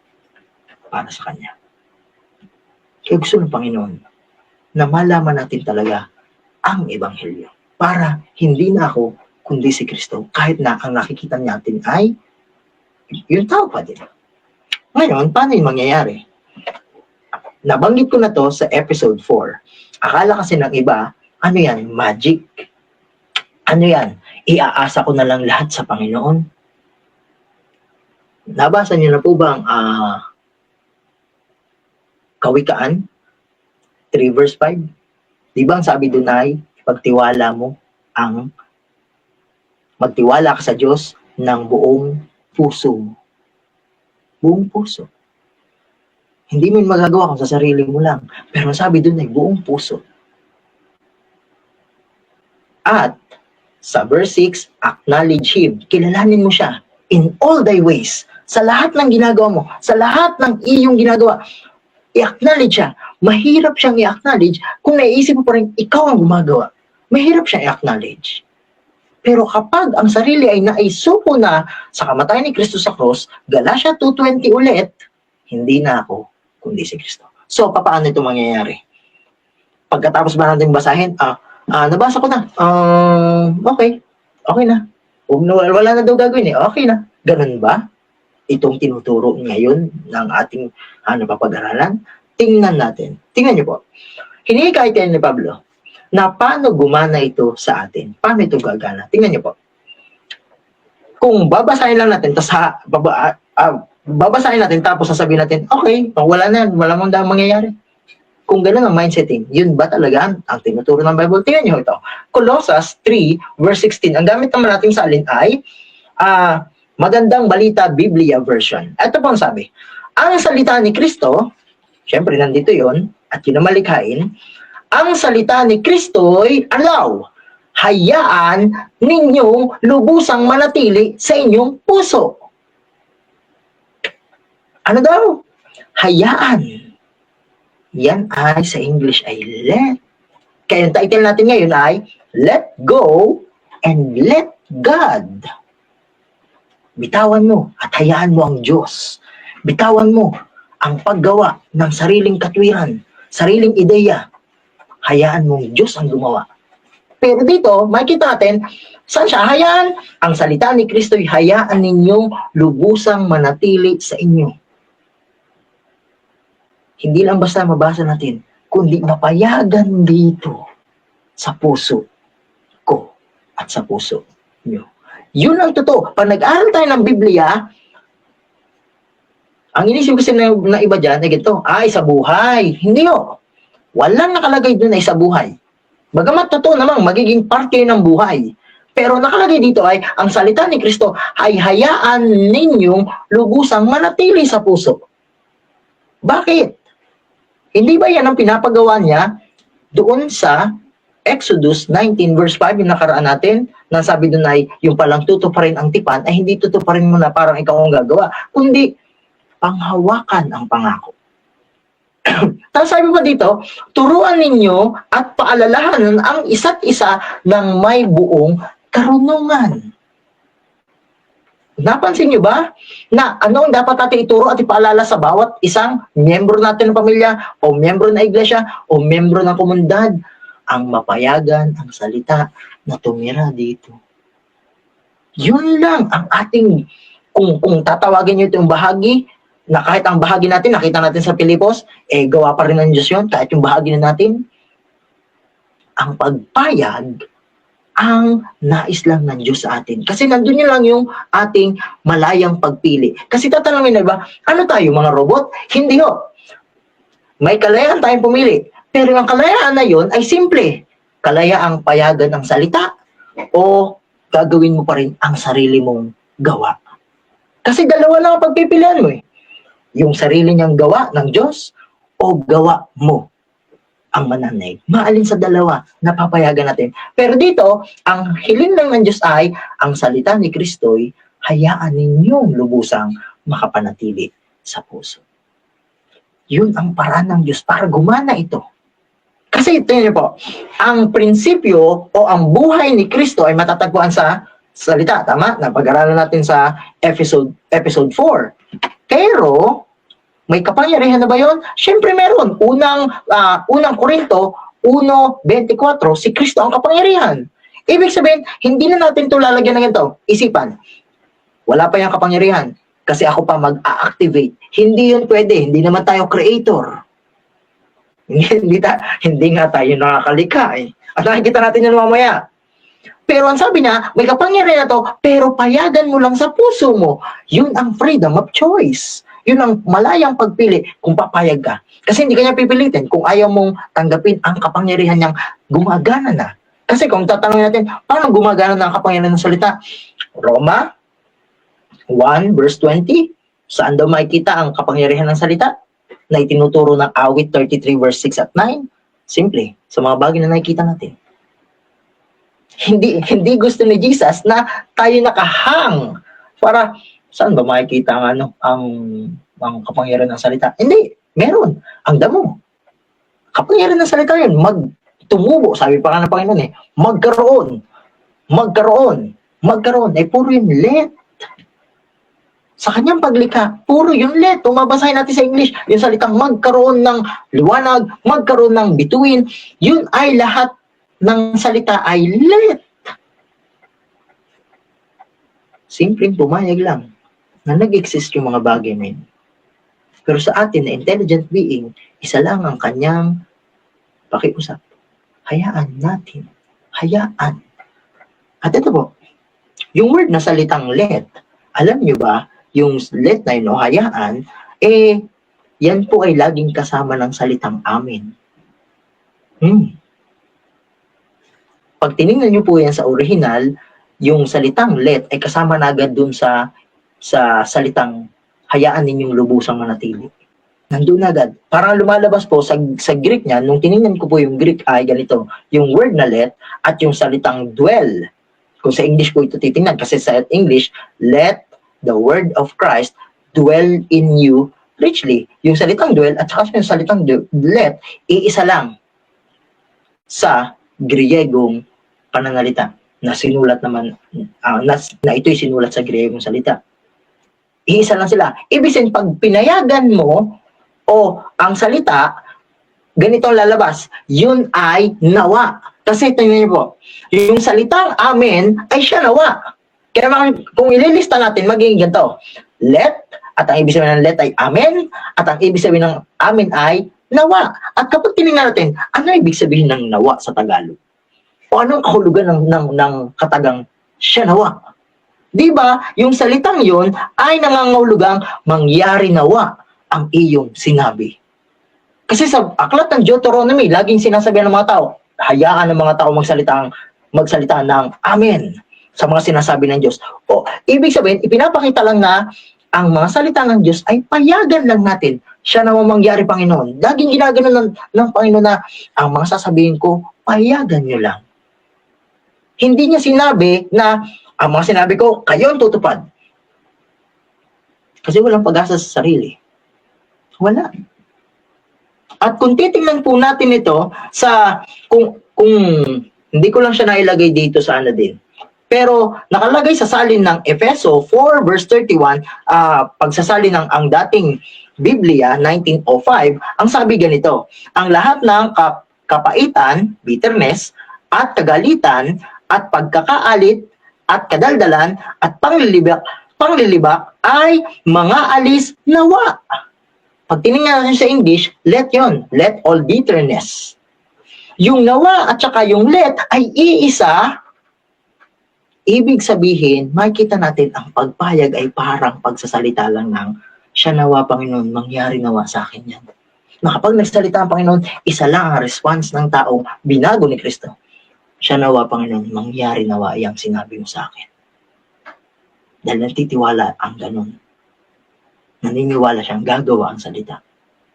para sa Kanya. Kaya gusto ng Panginoon na malaman natin talaga ang Ebanghelyo. Para hindi na ako, kundi si Kristo, kahit na ang nakikita natin ay yung tao pa din. Ngayon, paano yung mangyayari? Nabanggit ko na to sa episode 4. Akala kasi ng iba, ano yan? Magic. Ano yan? Iaasa ko na lang lahat sa Panginoon. Nabasa niyo na po ba ang Kawikaan 3 verse 5? Di ba ang sabi doon ay, magtiwala ka sa Diyos ng buong puso. Buong puso. Hindi mo magagawa kung sa sarili mo lang. Pero sabi doon ay buong puso. At sa verse 6, acknowledge Him. Kilalanin mo siya in all thy ways. Sa lahat ng ginagawa mo, sa lahat ng iyong ginagawa, i-acknowledge siya. Mahirap siyang i-acknowledge kung naisip mo pa rin ikaw ang gumagawa. Mahirap siyang i-acknowledge. Pero kapag ang sarili ay naisuko na sa kamatayan ni Kristo sa cross, Galatia 2:20 ulit, hindi na ako, kundi si Kristo. So, paano ito mangyayari? Pagkatapos ba natin basahin, nabasa ko na. Okay. Okay na. Wala na daw gagawin eh. Okay na. Ganun ba? Itong tinuturo ngayon ng ating napapag-aralan. Tingnan natin. Tingnan niyo po. Hinihikayat tayo ni Pablo na paano gumana ito sa atin. Paano ito gagana? Tingnan niyo po. Kung babasahin lang natin, babasahin natin tapos sasabihin natin, okay, wala na, wala mong dahang mangyayari. Kung gano'n ang mindsetting, yun ba talaga ang tinuturo ng Bible? Tingnan niyo ito. Colossus 3, verse 16. Ang gamit naman natin sa alin ay Magandang Balita Biblia version. Ito po ang sabi. Ang salita ni Kristo, syempre nandito yon at yun ang malikhain, ang salita ni Kristo ay allow, hayaan ninyong lubusang manatili sa inyong puso. Ano daw? Hayaan. Yan ay sa English ay let. Kaya ang title natin ngayon ay Let Go and Let God. Bitawan mo at hayaan mo ang Diyos. Bitawan mo ang paggawa ng sariling katwiran, sariling ideya. Hayaan mo ang Diyos ang gumawa. Pero dito, makikita natin, saan siya? Hayaan. Ang salita ni Kristo ay hayaan ninyong lubusang manatili sa inyo. Hindi lang basta mabasa natin, kundi mapayagan dito sa puso ko at sa puso nyo. Yun ang totoo. Pag nag-aaral tayo ng Biblia, ang inisip kasi na iba dyan ay ito, sa buhay. Hindi o. Walang nakalagay doon ay sa buhay. Bagamat totoo namang magiging parte ng buhay. Pero nakalagay dito ay, ang salita ni Kristo ay hayaan ninyong lubusang manatili sa puso. Bakit? Hindi ba yan ang pinapagawa niya doon sa Exodus 19 verse 5, yung nakaraan natin, na sabi doon ay, yung palang tutuparin ang tipan, ay hindi tutuparin mo na parang ikaw ang gagawa, kundi panghawakan ang pangako. Tapos sabi pa dito, turuan ninyo at paalalahanan ang isa't isa ng may buong karunungan. Napansin nyo ba na ano ang dapat natin ituro at ipaalala sa bawat isang miyembro natin ng pamilya o miyembro ng iglesia o miyembro ng komunidad? Ang mapayagan, ang salita na tumira dito. Yun lang ang ating, kung tatawagin nyo itong bahagi, na kahit ang bahagi natin, nakita natin sa Pilipos, gawa pa rin ng Diyos yun, kahit yung bahagi na natin, ang pagpayag, ang nais lang ng Diyos sa atin. Kasi nandun yun lang yung ating malayang pagpili. Kasi tatanungin na ba, ano tayo, mga robot? Hindi ho. May kalayaan tayong pumili. Pero ang kalayaan na yun ay simple. Kalayaang payagan ang salita o gagawin mo pa rin ang sarili mong gawa. Kasi dalawa lang ang pagpipilian mo eh. Yung sarili niyang gawa ng Diyos o gawa mo ang mananay. Maalin sa dalawa, napapayagan natin. Pero dito, ang hiling lang ng Diyos ay, ang salita ni Kristo'y hayaan ninyong lubusang makapanatili sa puso. Yun ang paraan ng Diyos para gumana ito. Kasi ito yun po, ang prinsipyo o ang buhay ni Kristo ay matatagpuan sa salita. Tama? Napag-aralan natin sa episode 4. Pero, may kapangyarihan na ba yun? Siyempre meron. Unang Korinto 1:24, si Kristo ang kapangyarihan. Ibig sabihin, hindi na natin ito lalagyan ng ito. Isipan, wala pa yung kapangyarihan. Kasi ako pa mag-a-activate. Hindi yun pwede. Hindi naman tayo creator. Hindi nga tayo nakakalika eh. At nakikita natin yan mamaya. Pero ang sabi niya, may kapangyarihan na to, pero payagan mo lang sa puso mo. Yun ang freedom of choice. Yun ang malayang pagpili kung papayag ka. Kasi hindi ka niya pipilitin kung ayaw mong tanggapin ang kapangyarihan niyang gumagana na. Kasi kung tatanungin natin, paano gumagana na ang kapangyarihan ng salita? Roma 1 verse 20, saan daw makikita ang kapangyarihan ng salita? Na itinuturo ng awit 33 verse 6 at 9. Simple, sa mga bagay na nakikita natin. Hindi gusto ni Jesus na tayo nakahang para saan ba makikita ang kapangyarihan ng salita? Hindi, meron. Ang damo. Kapangyarihan ng salita yun, tumubo, sabi pa nga ng Panginoon eh, magkaroon. Eh puro yun, let. Sa kanyang paglikha, puro yung let. Kung mabasahin natin sa English, yung salitang magkaroon ng liwanag, magkaroon ng bituin, yun ay lahat ng salita ay let. Simpleng pumayag lang na nag-exist yung mga bagay na yun. Pero sa atin na intelligent being, isa lang ang kanyang pakiusap. Hayaan natin. Hayaan. At ito po, yung word na salitang let, alam nyo ba, yung let na yun o hayaan, yan po ay laging kasama ng salitang amen. Pag tinignan nyo po yan sa original, yung salitang let ay kasama na agad dun sa salitang hayaan ninyong lubusang manatili. Nandun agad. Parang lumalabas po sa Greek niya, nung tinignan ko po yung Greek ay ganito, yung word na let at yung salitang dwell. Kung sa English po ito titingnan, kasi sa English, let the word of Christ dwell in you richly. Yung salitang dwell at saka yung salitang let, iisa lang sa Griegong pananalita na sinulat naman, na ito'y sinulat sa Griegong salita. Iisa lang sila. Ibig sabihin, pag pinayagan mo o ang salita, ganito lalabas, yun ay nawa. Kasi tingnan niyo po, yung salitang amen ay siya nawa. Kaya kung ililista natin, magiging ganito. Let, at ang ibig sabihin ng let ay amen, at ang ibig sabihin ng amen ay nawa. At kapag tinignan natin, ano ibig sabihin ng nawa sa Tagalog? O anong kahulugan ng katagang siya nawa? Diba, yung salitang yon ay nangangahulugang mangyari nawa ang iyong sinabi. Kasi sa aklat ng Deuteronomy, laging sinasabihan ng mga tao, hayaan ng mga tao magsalita ng amen sa mga sinasabi ng Diyos. O, ibig sabihin, ipinapakita lang na ang mga salita ng Diyos ay payagan lang natin. Siya naman mangyari, Panginoon. Laging ginagano ng Panginoon na ang mga sasabihin ko, payagan nyo lang. Hindi niya sinabi na ang mga sinabi ko, kayo ang tutupad. Kasi walang pag-asa sa sarili. Wala. At kung titingnan po natin ito sa kung hindi ko lang siya nailagay dito sa ano din. Pero nakalagay sa salin ng Efeso 4 verse 31, pagsasalin ng ang dating Biblia 1905, ang sabi ganito, ang lahat ng kapaitan, bitterness, at kagalitan, at pagkakaalit, at kadaldalan, at panglilibak ay mga alis nawa. Pag tinignan natin sa English, let yon. Let all bitterness. Yung nawa at saka yung let ay iisa. Ibig sabihin, makikita natin ang pagpayag ay parang pagsasalita lang ng siya nawa, Panginoon, mangyari nawa sa akin yan. Kapag nagsalita ang Panginoon, isa lang ang response ng taong binago ni Kristo. Siya nawa, Panginoon, mangyari nawa yung sinabi mo sa akin. Dahil nagtitiwala ang ganun. Naniniwala siyang gagawa ang salita.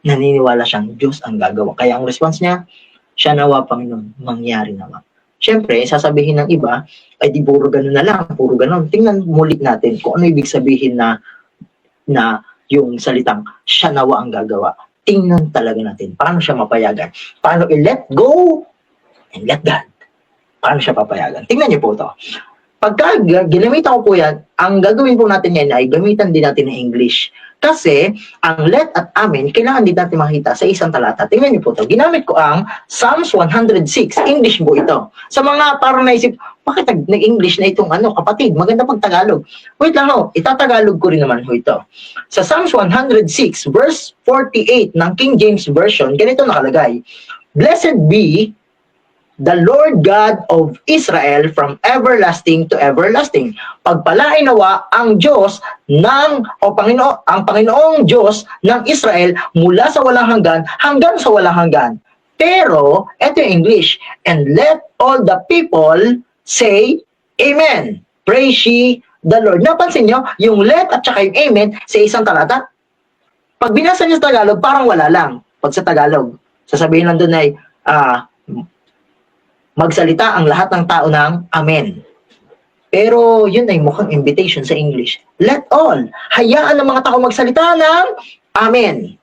Naniniwala siyang Diyos ang gagawa. Kaya ang response niya, siya nawa, Panginoon, mangyari nawa. Siyempre, sasabihin ng iba, ay di puro ganun na lang, puro ganun. Tingnan mulit natin kung ano ibig sabihin na yung salitang siya nawa ang gagawa. Tingnan talaga natin. Paano siya mapayagan? Paano i-let go and let God? Paano siya papayagan? Tingnan niyo po ito. Pagka ginamitan ko po yan, ang gagawin po natin yan ay gamitan din natin ng English. Kasi, ang let at amen, kailangan din natin makita sa isang talata. Tingnan niyo po ito. Ginamit ko ang Psalms 106. English po ito. Sa mga parang naisip, bakit nag-English na itong kapatid? Maganda pag Tagalog. Wait lang ho, itatagalog ko rin naman ho ito. Sa Psalms 106, verse 48 ng King James Version, ganito nakalagay, Blessed be the Lord God of Israel from everlasting to everlasting. Pagpalain nawa ang Diyos ang Panginoong Diyos ng Israel mula sa walang hanggan sa walang hanggan. Pero, ito yung English, and let all the people say, Amen. Praise ye the Lord. Napansin nyo, yung let at saka yung amen sa isang talata? Pag binasa nyo sa Tagalog, parang wala lang. Pag sa Tagalog, sasabihin lang doon ay, magsalita ang lahat ng tao ng amen. Pero yun ay mukhang invitation sa English. Let all. Hayaan ng mga tao magsalita ng amen.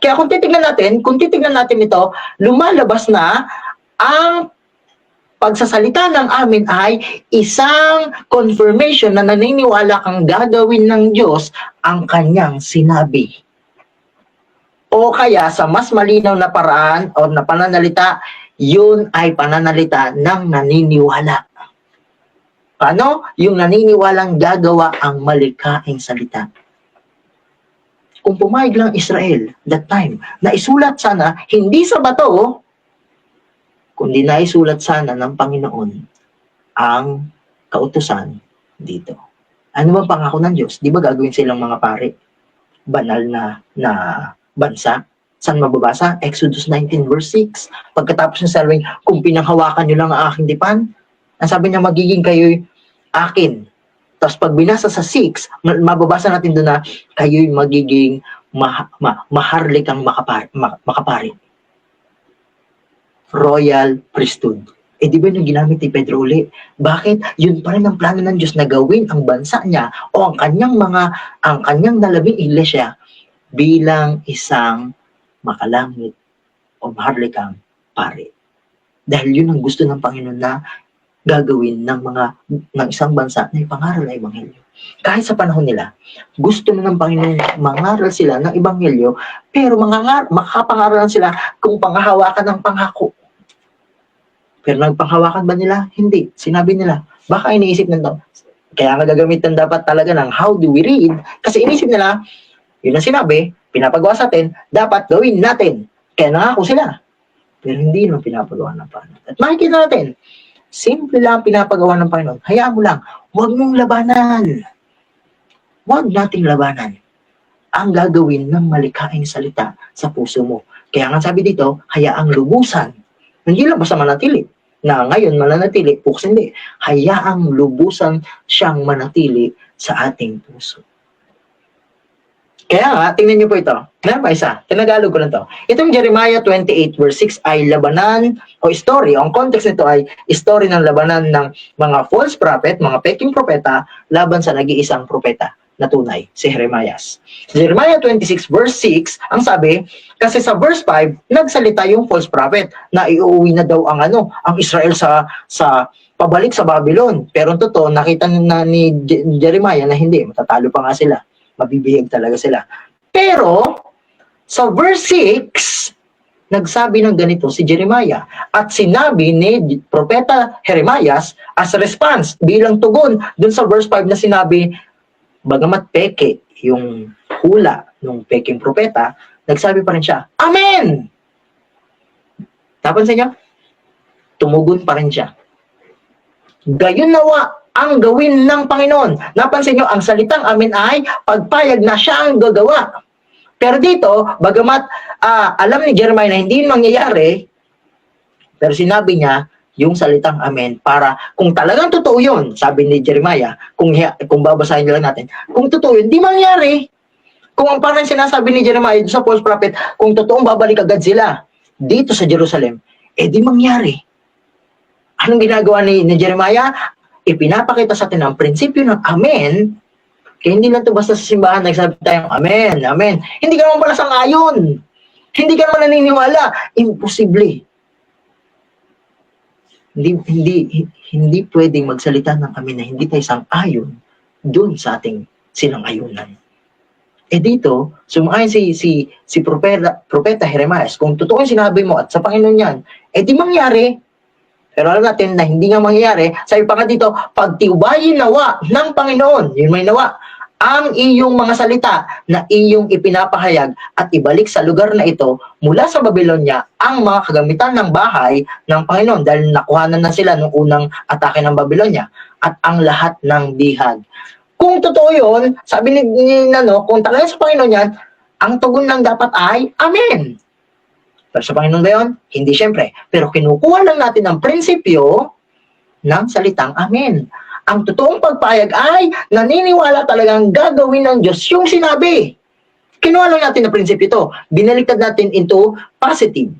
Kaya kung titignan natin ito, lumalabas na ang pagsasalita ng amin ay isang confirmation na naniniwala kang gagawin ng Diyos ang kanyang sinabi. O kaya sa mas malinaw na paraan o na pananalita, yun ay pananalita ng naniniwala. Paano? Yung naniniwalang gagawa ang malikaing salita. Kung pumayag lang Israel that time, na isulat sana, hindi sa bato, kundi na isulat sana ng Panginoon ang kautusan dito. Ano ba pangako ng Diyos? Di ba gagawin silang mga pare? Banal na bansa? Saan mababasa? Exodus 19 verse 6. Pagkatapos ng salwing, kung pinanghawakan nyo lang ang aking dipan, ang sabi niya, magiging kayo'y akin. Tapos pag binasa sa 6, mababasa natin doon na kayo'y magiging maharlikang makapari. Royal priesthood. Eh di ba yung ginamit ni Pedro uli? Bakit? Yun pa rin ang plano ng Diyos na gawin ang bansa niya o ang kanyang nalabing iglesia bilang isang makalangit o maharlikang pari. Dahil yun ang gusto ng Panginoon na gagawin ng isang bansa na ipangaral ang Ebanghelyo. Kahit sa panahon nila, gusto na ng Panginoon mangaral sila ng Ebanghelyo, pero makakapangaralan sila kung panghahawakan ng pangako. Pero nagpanghawakan ba nila? Hindi. Sinabi nila, baka iniisip nito. Kaya nga gagamitan dapat talaga ng how do we read, kasi iniisip nila, yun ang sinabi, pinapagawa sa atin, dapat gawin natin. Kaya nangako sila. Pero hindi naman pinapagawa ng Panginoon. At makikita natin, simple lang pinapagawa ng Panginoon. Hayaan mo lang, huwag mong labanan. Huwag nating labanan ang gagawin ng malikaing salita sa puso mo. Kaya nga sabi dito, hayaang lubusan. Hindi lang basta manatili. Na ngayon mananatili, bukas hindi. Hayaang lubusan siyang manatili sa ating puso. Kaya nga, tingnan niyo po ito. Meron pa isa. Tinagalog ko lang to. Itong Jeremiah 28 verse 6 ay labanan o story. Ang context nito ay story ng labanan ng mga false prophet, mga peking propeta, laban sa nag-iisang propeta na tunay, si Jeremiah. Jeremiah 26 verse 6, ang sabi, kasi sa verse 5, nagsalita yung false prophet na iuwi na daw ang Israel sa pabalik sa Babylon. Pero totoo, nakita na ni Jeremiah na hindi, matatalo pa nga sila. Mabibihag talaga sila. Pero, sa verse 6, nagsabi ng ganito si Jeremiah. At sinabi ni Propeta Jeremiah as response, bilang tugon, dun sa verse 5 na sinabi, bagamat peke yung hula ng peking propeta, nagsabi pa rin siya, Amen! Napansin niyo? Tumugon pa rin siya. Gayon nawa ang gawin ng Panginoon. Napansin nyo, ang salitang amin ay pagpayag na siya ang gagawa. Pero dito, bagamat alam ni Jeremiah na hindi mangyayari, pero sinabi niya yung salitang amen para kung talagang totoo yun, sabi ni Jeremiah, kung babasahin lang natin, kung totoo yun, di mangyari. Kung ang parang sinasabi ni Jeremiah sa false prophet, kung totoong babalik agad sila dito sa Jerusalem, di mangyari. Anong ginagawa ni Jeremiah? Ipinapakita sa atin ang prinsipyo ng amen, kaya hindi lang ito basta sa simbahan nagsabi tayong amen, amen. Hindi ka naman pala sang-ayon. Hindi ka naman naniniwala. Imposible. Hindi pwedeng magsalita ng amen na hindi tayo sang-ayon dun sa ating sinang-ayunan. Dito, sumaayon si Propeta Jeremiah, kung totoo yung sinabi mo at sa Panginoon yan, di mangyari. Pero alam natin na hindi nga mangyayari. Sabi pa nga dito, pagtiubayin nawa ng Panginoon, yun may nawa, ang iyong mga salita na iyong ipinapahayag at ibalik sa lugar na ito mula sa Babylonia ang mga kagamitan ng bahay ng Panginoon dahil nakuhanan na sila nung unang atake ng Babylonia at ang lahat ng bihag. Kung totoo yun, sabi ni kung talaga sa Panginoon yan, ang tugon lang dapat ay Amen. Pero sa Panginoon ba yun? Hindi syempre. Pero kinukuha lang natin ang prinsipyo ng salitang Amen. Ang totoong pagpayag ay naniniwala talagang gagawin ng Diyos yung sinabi. Kinuha lang natin ang prinsipyo ito. Binaliktad natin into positive.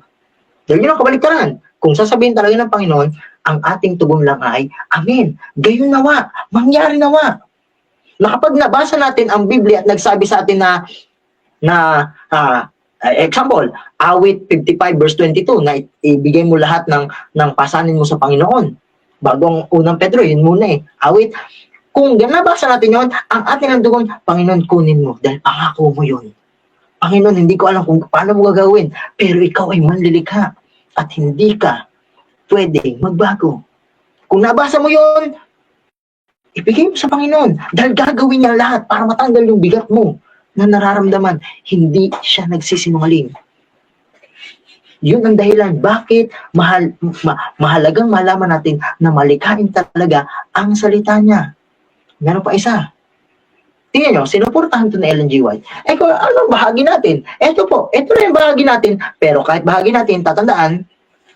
Dahil yun ang kabaliktaran. Kung sasabihin talaga ng Panginoon, ang ating tugon lang ay Amen. Gayon nawa. Mangyari nawa. Na kapag nabasa natin ang Biblia at nagsabi sa atin na Example, awit 55 verse 22 na ibigay mo lahat ng pasanin mo sa Panginoon. Bago ang unang Pedro, yun muna eh. Awit, kung nabasa natin yun, ang ating nandugon, Panginoon, kunin mo dahil pangako mo yun. Panginoon, hindi ko alam kung paano mo gagawin, pero ikaw ay manlilikha at hindi ka pwedeng magbago. Kung nabasa mo yun, ibigay mo sa Panginoon dahil gagawin niya lahat para matanggal yung bigat mo na nararamdaman. Hindi siya nagsisinungaling. Yun ang dahilan bakit mahalagang malaman natin na malikhain talaga ang salita niya. Meron pa isa. Tingnan nyo, sinuportahan ito ni Ellen G. White. Kung ano bahagi natin? Ito na yung bahagi natin. Pero kahit bahagi natin, tatandaan,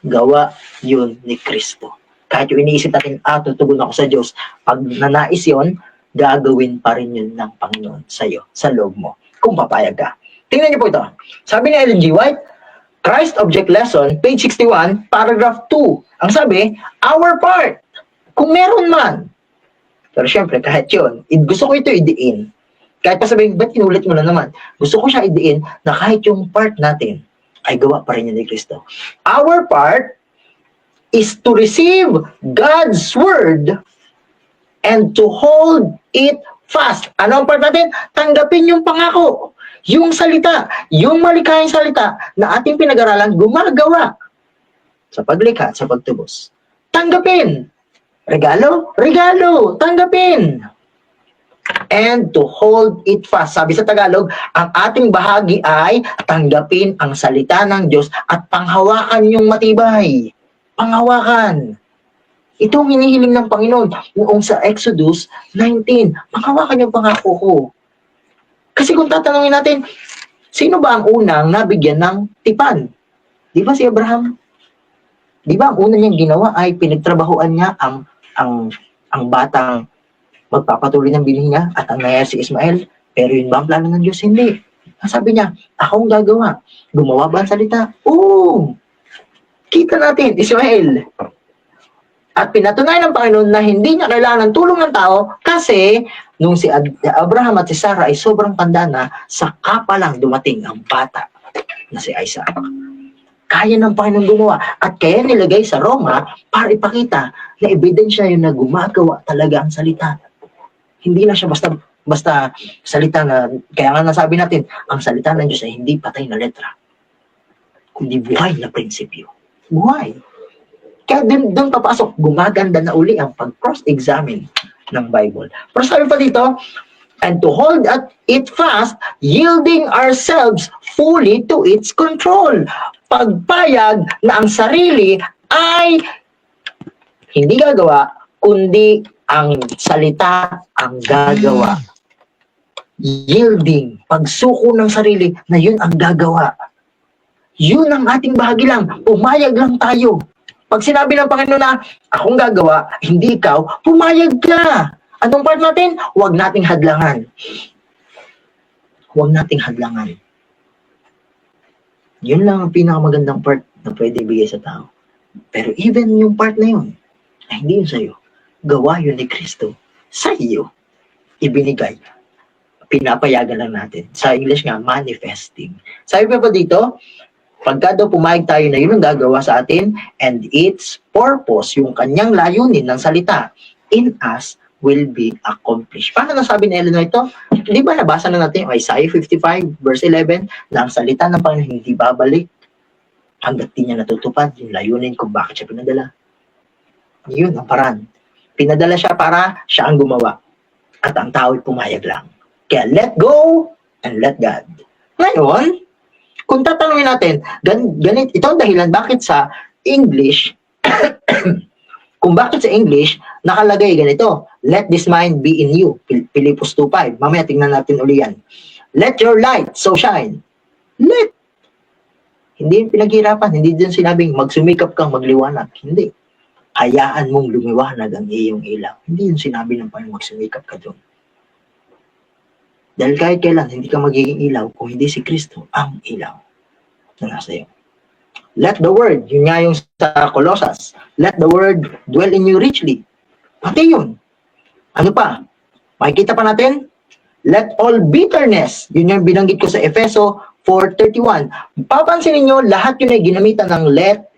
gawa yun ni Kristo. Kahit yung iniisip natin, tutugon ako sa Diyos, pag nanais yun, gagawin pa rin yun ng Panginoon sa'yo, sa loob mo, kung papayag ka. Tingnan niyo po ito. Sabi ni Ellen G. White, Christ Object Lesson, page 61, paragraph 2. Ang sabi, our part, kung meron man. Pero syempre, kahit yun, gusto ko ito idiin. Kahit pa sabihin, ba't inulit mo na naman? Gusto ko siya idiin na kahit yung part natin ay gawa pa rin yun ni Kristo. Our part is to receive God's word and to hold it fast. Ano ang part natin? Tanggapin yung pangako. Yung salita, yung malikhaing salita na ating pinag-aralan, gumagawa sa paglikha, sa pagtubos. Tanggapin. Regalo? Regalo. Tanggapin. And to hold it fast. Sabi sa Tagalog, ang ating bahagi ay tanggapin ang salita ng Diyos at panghawakan yung matibay. Panghawakan. Ito ang hinihiling ng Panginoon noong sa Exodus 19. Panghawakan yung pangako ko. Kasi kung tatanungin natin, sino ba ang unang nabigyan ng tipan? Di ba si Abraham? Di ba ang una niyang ginawa ay pinagtrabahuan niya ang batang magpapatuloy ng bilhin niya at ang nangyari si Ismael? Pero yun ba ang plano ng Diyos? Hindi. Sabi niya, ako ang gagawa. Gumawa ba ang salita? Oo. Kita natin, Ismael. At pinatunayan ng Panginoon na hindi niya kailangan ng tulong ng tao kasi nung si Abraham at si Sarah ay sobrang tanda na, saka pa lang dumating ang bata na si Isaac. Kaya ng Panginoon gumawa at kaya nilagay sa Roma para ipakita na ebidensya yun na gumagawa talaga ang salita. Hindi na siya basta salita na, kaya nga nasabi natin, ang salita ng Diyos ay hindi patay na letra, kundi buhay na prinsipyo. Buhay. Kaya doon papasok, gumaganda na uli ang pag-cross-examine ng Bible. Pero sabi pa dito, and to hold it fast, yielding ourselves fully to its control. Pagpayag na ang sarili ay hindi gagawa, kundi ang salita ang gagawa. Yielding, pagsuko ng sarili na yun ang gagawa. Yun ang ating bahagi lang. Pumayag lang tayo. Pag sinabi ng Panginoon na, akong gagawa, hindi ikaw, pumayag ka. Anong part natin? Huwag nating hadlangan. Huwag nating hadlangan. Yun lang ang pinakamagandang part na pwede ibigay sa tao. Pero even yung part na yun, ay hindi yun sa'yo. Gawa yun ni Kristo. Sa iyo, ibinigay. Pinapayagan lang natin. Sa English nga, manifesting. Sabi pa dito, pagka daw pumayag tayo na yun ang gagawa sa atin, and its purpose, yung kanyang layunin ng salita, in us will be accomplished. Paano nasabi ni Eleanor ito? Di ba nabasa na natin yung Isaiah 55 verse 11 na ang salita ng Panginoon hindi babalik hanggat di niya natutupad yung layunin kung bakit siya pinadala. Yun ang paraan. Pinadala siya para siya ang gumawa at ang tao'y pumayag lang. Kaya let go and let God. Ngayon, kung tatanungin natin, ganit, ito ang dahilan bakit sa English, kung bakit sa English, nakalagay ganito, let this mind be in you, Pilipos 2:5. Mamaya tingnan natin uli yan. Let your light so shine. Let. Hindi yung pinaghirapan, hindi din sinabing magsumikap kang magliwanag. Hindi. Hayaan mong lumiwanag ang iyong ilaw. Hindi yung sinabi ng Panginoon magsumikap ka doon. Dahil kahit kailan, hindi ka magiging ilaw kung hindi si Kristo ang ilaw na nasa iyo. Let the word, yun nga yung sa Colossus, let the word dwell in you richly. Pati yun. Ano pa? Makikita pa natin? Let all bitterness, yun yung binanggit ko sa Efeso 4:31. Papansinin nyo, lahat yun ay ginamitan ng let.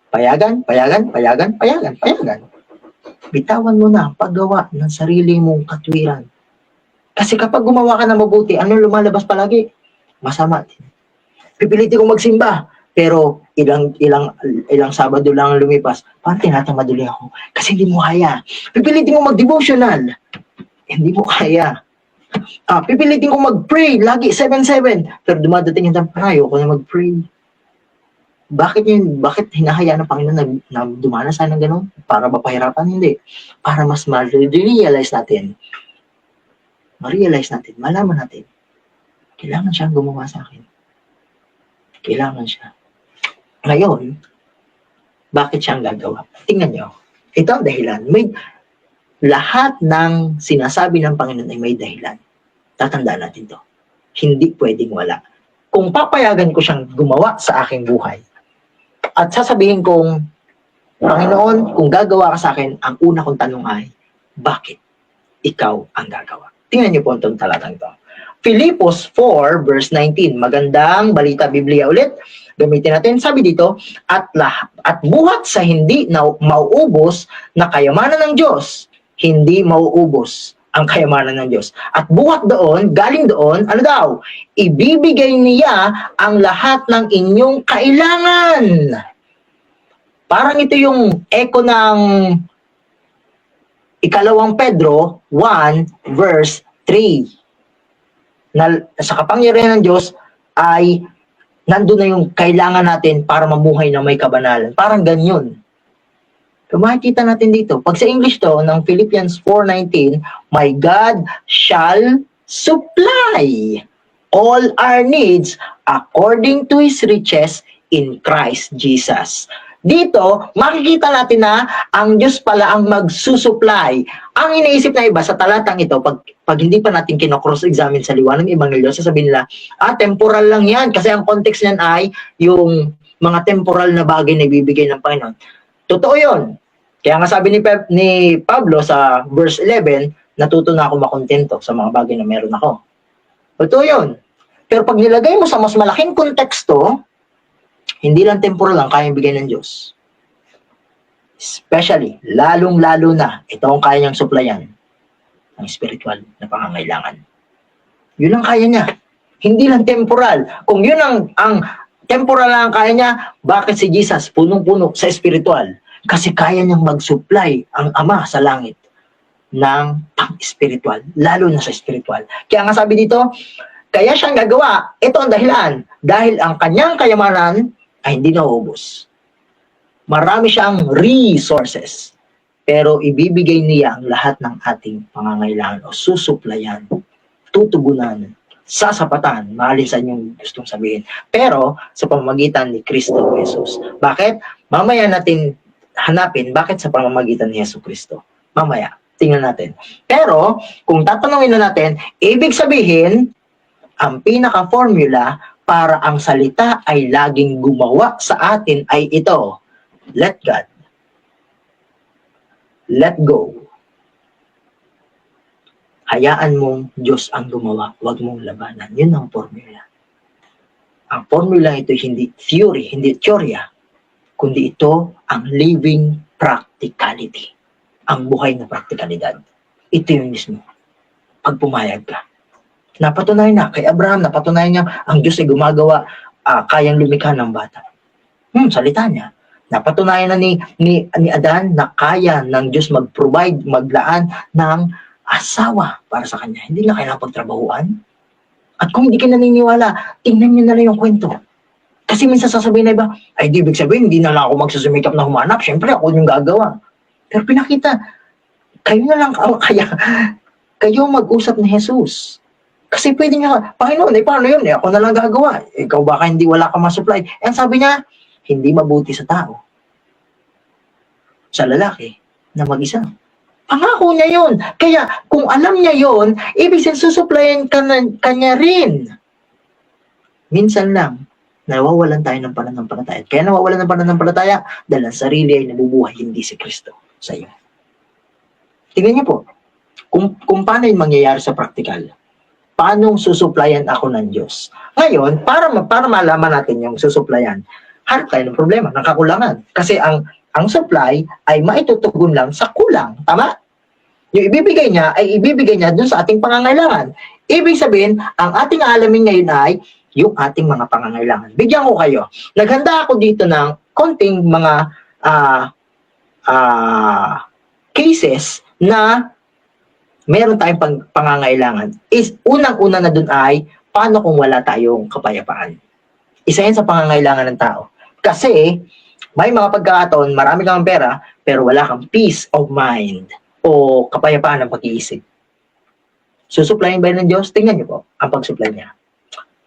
Payagan. Bitawan mo na ang paggawa ng sarili mong katwiran. Kasi kapag gumawa ka na mabuti, ano lumalabas palagi? Masama. Pipilitin kong magsimba, pero ilang Sabado lang lumipas, parang tinatamad ulit ako. Kasi hindi mo kaya. Pipilitin kong mag-devotional, hindi mo kaya. Pipilitin kong mag-pray, lagi 7-7, pero dumadating yung tampayo ko na mag-pray. Bakit hinahayaan ng Panginoon na dumanas tayo ng ganun? Para ba pahirapan? Hindi. Para mas ma-realize natin, malaman natin, kailangan siyang gumawa sa akin. Kailangan siya. Ngayon, bakit siyang gagawa? Tingnan nyo. Ito ang dahilan. Lahat ng sinasabi ng Panginoon ay may dahilan. Tatandaan natin to. Hindi pwedeng wala. Kung papayagan ko siyang gumawa sa aking buhay, at sasabihin kong, Panginoon, kung gagawa ka sa akin, ang una kong tanong ay, bakit ikaw ang gagawa? Tingnan niyo po itong talatang ito. Filipos 4 verse 19. Magandang balita Biblia ulit. Gamitin natin. Sabi dito, at buhat sa hindi na mauubos na kayamanan ng Diyos, hindi mauubos ang kayamanan ng Diyos. At buhat doon, galing doon, ano daw? Ibibigay niya ang lahat ng inyong kailangan. Parang ito yung echo ng ikalawang Pedro 1 verse 3. Na sa kapangyarihan ng Diyos ay nandun na yung kailangan natin para mamuhay ng may kabanalan. Parang ganyan. Kung makikita natin dito, pag sa English to, ng Philippians 4:19, my God shall supply all our needs according to His riches in Christ Jesus. Dito, makikita natin na ang Diyos pala ang magsusupply. Ang iniisip na iba sa talatang ito, pag hindi pa natin kino-cross-examine sa liwanag ng Ebanghelyo, sasabihin nila, temporal lang yan. Kasi ang context niyan ay yung mga temporal na bagay na ibibigay ng Panginoon. Totoo yun. Kaya nga sabi ni Pablo sa verse 11, natuto na ako makontento sa mga bagay na meron ako. Totoo yun. Pero pag nilagay mo sa mas malaking konteksto, hindi lang temporal lang kayang bigay ng Diyos. Especially, lalong-lalo na, ito ang kaya niyang supplyan, ang spiritual na pangangailangan. Yun ang kaya niya. Hindi lang temporal. Kung yun ang temporal lang kaya niya, bakit si Jesus punong-puno sa spiritual? Kasi kaya niyang mag-supply ang Ama sa langit ng pang-spiritual, lalo na sa spiritual. Kaya nga sabi dito, kaya siyang gagawa, ito ang dahilan, dahil ang kanyang kayamanan ay hindi nauubos. Marami siyang resources, pero ibibigay niya ang lahat ng ating pangangailangan o susuplayan, tutugunan, sasapatan, maalisan yung gustong sabihin. Pero sa pamamagitan ni Kristo Jesus. Bakit? Mamaya natin hanapin bakit sa pamamagitan ni Yesu Kristo. Mamaya, tingnan natin. Pero, kung tatanungin na natin, ibig sabihin, ang pinaka-formula para ang salita ay laging gumawa sa atin ay ito. Let God. Let go. Hayaan mong Diyos ang gumawa, huwag mong labanan. Yun ang formula. Ang formula ito hindi theory, hindi teorya, kundi ito ang living practicality. Ang buhay na praktikalidad. Ito yung mismo. Pag pumayag ka. Napatunayan na kay Abraham, napatunayan niya ang Diyos ay gumagawa, kayang lumikha ng bata. Salita niya. Napatunayan na ni Adan na kaya ng Diyos mag-provide, maglaan ng asawa para sa kanya. Hindi na kailangan pagtrabahuan. At kung hindi ka naniniwala, tingnan niyo na lang yung kwento. Kasi minsan sasabihin na iba, ay di ibig sabihin, hindi na lang ako magsusumikap na humanap. Siyempre, ako yung gagawa. Pero pinakita, kayo na lang, kayo mag-usap ni Jesus. Kasi pwede niya, Panginoon, paano yun? Ako na lang gagawa. Ikaw baka hindi wala ka ma-supply. And sabi niya, hindi mabuti sa tao. Sa lalaki, na mag-isa. Pangako niya yun. Kaya, kung alam niya yun, ibig sabihin, susuplayan kanya rin. Minsan lang, nawawalan tayo ng pananampalataya. Kaya nawawalan ng pananampalataya dahil ang sarili ay nabubuhay, hindi si Kristo sa iyo. Tingnan niyo po. Kung paano yung mangyayari sa practical. Paano susuplayan ako ng Diyos? Ngayon, para malaman natin yung susuplayan, hanap tayo ng problema, ng kakulangan. Kasi ang supply ay maitutugon lang sa kulang. Tama? Yung ibibigay niya ay ibibigay niya dun sa ating pangangailangan. Ibig sabihin, ang ating aalamin ngayon ay yung ating mga pangangailangan. Bigyan ko kayo. Naghanda ako dito ng konting mga cases na meron tayong pangangailangan. Unang-una na dun ay, paano kung wala tayong kapayapaan? Isa yan sa pangangailangan ng tao. Kasi, may mga pagkakataon, marami kang pera, pero wala kang peace of mind o kapayapaan ng pag-iisip. Susuplayin ba yun ng Diyos? Tingnan niyo po ang pag-supply niya.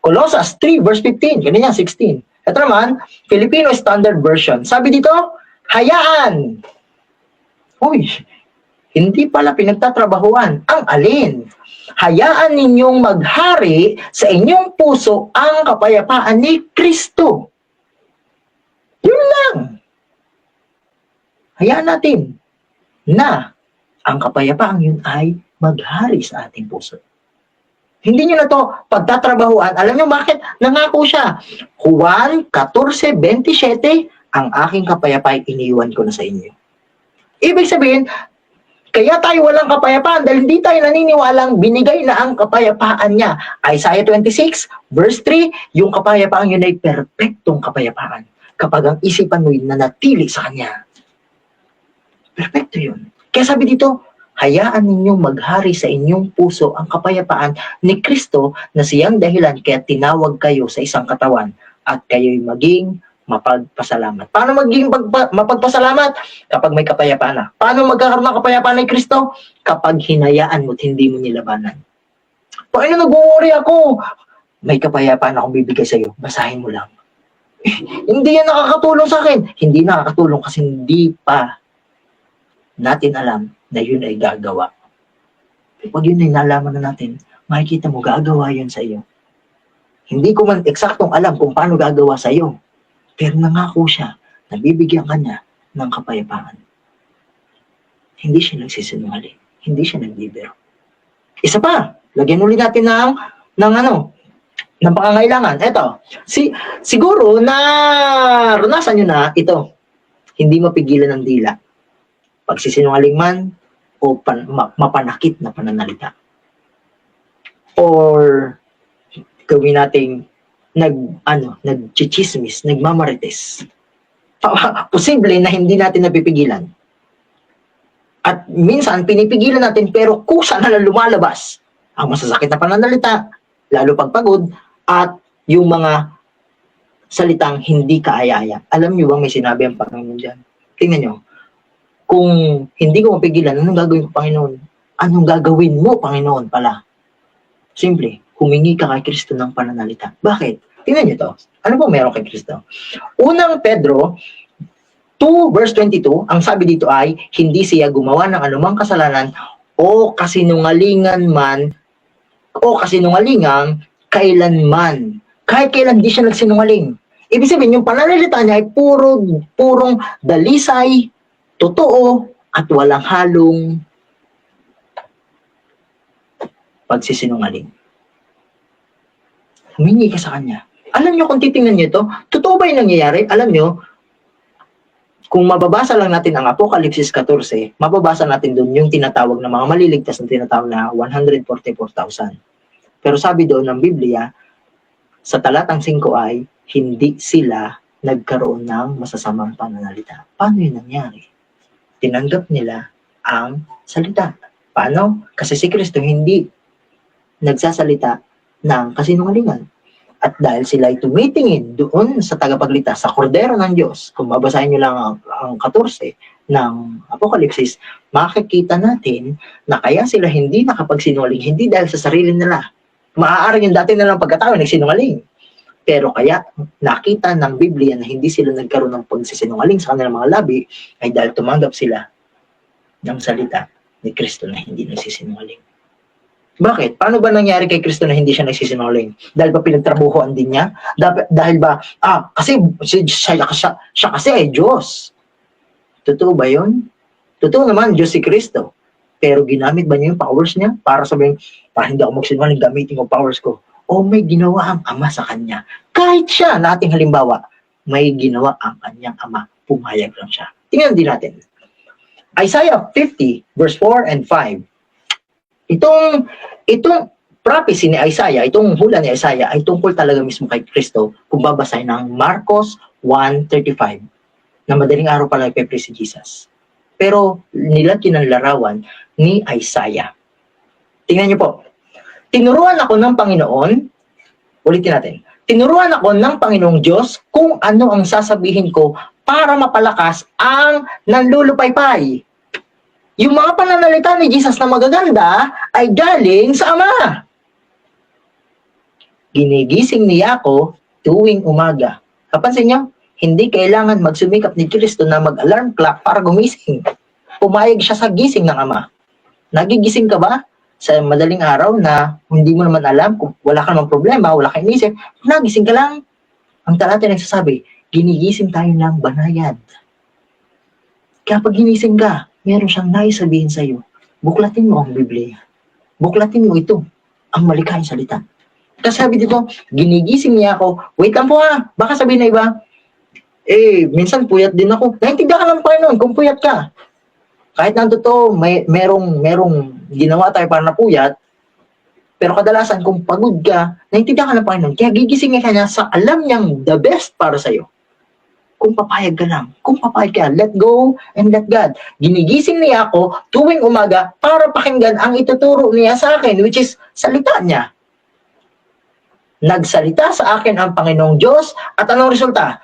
Colossians 3 verse 15, ganyan 16. Ito naman, Filipino Standard Version. Sabi dito, hayaan. Uy, hindi pala pinagtatrabahuan. Ang alin? Hayaan ninyong maghari sa inyong puso ang kapayapaan ni Kristo. Yun lang. Hayaan natin na ang kapayapaan yun ay maghari sa ating puso. Hindi nyo na to pagtatrabahuan. Alam nyo bakit? Nangako siya. Juan 14:27, ang aking kapayapaan iniwan ko na sa inyo. Ibig sabihin, kaya tayo walang kapayapaan dahil hindi tayo naniniwalang binigay na ang kapayapaan niya. Isaiah 26 verse 3, yung kapayapaan yun ay perpektong kapayapaan. Kapag ang isipan mo yun nanatili sa Kanya. Perfecto yun. Kaya sabi dito, hayaan ninyong maghari sa inyong puso ang kapayapaan ni Kristo na siyang dahilan kaya tinawag kayo sa isang katawan at kayo'y maging mapagpasalamat. Paano maging mapagpasalamat? Kapag may kapayapaan na. Paano magkakaroon ng kapayapaan ni Kristo? Kapag hinayaan mo at hindi mo nilabanan. Paano nag-worry ako? May kapayapaan akong bibigay sa iyo. Basahin mo lang. Hindi yan nakakatulong sa akin. Hindi nakakatulong kasi hindi pa natin alam na yun ay gagawa. Pag yun ay nalaman na natin, makikita mo, gagawa yun sa iyo. Hindi ko man eksaktong alam kung paano gagawa sa iyo. Pero nangako siya na bibigyan ka niya ng kapayapaan. Hindi siya nagsisinungaling. Hindi siya nagbibiro. Isa pa, lagyan ulit natin ng pangangailangan. Eto, siguro na runasan nyo na ito. Hindi mapigilan ng dila. Pagsisinungaling man o mapanakit na pananalita. Or gawin nating nagchichismis, nagmamarites. Posible na hindi natin napipigilan. At minsan, pinipigilan natin pero kusa na lumalabas ang masasakit na pananalita, lalo pag pagod, at yung mga salitang hindi kaaya-aya. Alam niyo bang may sinabi ang Panginoon dyan? Tingnan niyo. Kung hindi ko mapigilan, anong gagawin ko, Panginoon? Anong gagawin mo, Panginoon, pala? Simple, humingi ka kay Kristo ng pananalita. Bakit? Tingnan niyo to. Ano po meron kay Kristo? Unang Pedro 2 verse 22, ang sabi dito ay, hindi siya gumawa ng anumang kasalanan o kasinungalingan kailanman. Kahit kailan di siya nagsinungaling. Ibig sabihin, yung pananalita niya ay purong dalisay, totoo, at walang halong pagsisinungaling. Humingi ka sa Kanya. Alam nyo kung titingnan nyo ito, totoo ba yung nangyayari? Alam nyo, kung mababasa lang natin ang Apokalipsis 14, mababasa natin doon yung tinatawag na mga maliligtas na tinatawag na 144,000. Pero sabi doon ng Biblia, sa talatang 5 ay, hindi sila nagkaroon ng masasamang pananalita. Paano yun nangyari? Tinanggap nila ang salita. Paano? Kasi si Kristo hindi nagsasalita ng kasinungalingan. At dahil sila ay tumitingin doon sa tagapagligtas, sa kordero ng Diyos, kung babasahin nyo lang ang 14 ng Apokalipsis, makikita natin na kaya sila hindi nakapagsinungaling, hindi dahil sa sarili nila. Maaaring yung dati nilang pagkatao nagsinungaling. Pero kaya nakita ng Biblia na hindi sila nagkaroon ng pagsisinungaling sa kanilang mga labi, ay dahil tumanggap sila ng salita ni Kristo na hindi nagsisinungaling. Bakit? Paano ba nangyari kay Kristo na hindi siya nagsisinungaling? Dahil ba pinagtrabuhoan din niya? Dahil ba, kasi siya kasi ay Diyos. Totoo ba yun? Totoo naman, Diyos si Kristo. Pero ginamit ba niya yung powers niya para sabihin, para hindi ako magsinungaling, gamitin ko powers ko? O may ginawa ang ama sa kanya? Kahit siya, nating halimbawa, may ginawa ang kanyang ama, pumayag lang siya. Tingnan din natin. Isaiah 50 verse 4 and 5. Itong prophecy ni Isaiah, itong hula ni Isaiah ay tungkol talaga mismo kay Kristo kung babasahin ng Marcos 1:35 na madaling araw pala kay si Jesus. Pero nilagyan ng larawan ni Isaiah. Tingnan niyo po. Tinuruan ako ng Panginoon, ulitin natin, tinuruan ako ng Panginoong Diyos kung ano ang sasabihin ko para mapalakas ang nanlulupaypay. Yung mga pananalita ni Jesus na magaganda ay galing sa Ama. Ginigising niya ako tuwing umaga. Kapansin niyo, hindi kailangan magsumikap ni Kristo na mag-alarm clock para gumising. Pumayag siya sa gising ng Ama. Nagigising ka ba sa madaling araw na hindi mo naman alam kung wala ka namang problema, wala kang inisip, nagising ka lang? Ang talata nagsasabi, ginigising tayo ng banayad. Kaya pag ginising ka, meron siyang naisabihin sa iyo, buklatin mo ang Biblia. Buklatin mo ito, ang malikhaing salita. Kasi sabi dito, ginigising niya ako, wait lang po baka sabihin na iba, minsan puyat din ako. Naintindihan ka lang pa noon kung puyat ka. Kahit na totoo, merong ginawa tayo para napuyat, pero kadalasan kung pagod ka, naintindihan ka ng Panginoon. Kaya gigisingin ka niya sa alam niyang the best para sa'yo. Kung papayag ka lang, kung papayag ka, let go and let God. Ginigising niya ako tuwing umaga para pakinggan ang ituturo niya sa akin, which is salita niya. Nagsalita sa akin ang Panginoong Diyos at anong resulta?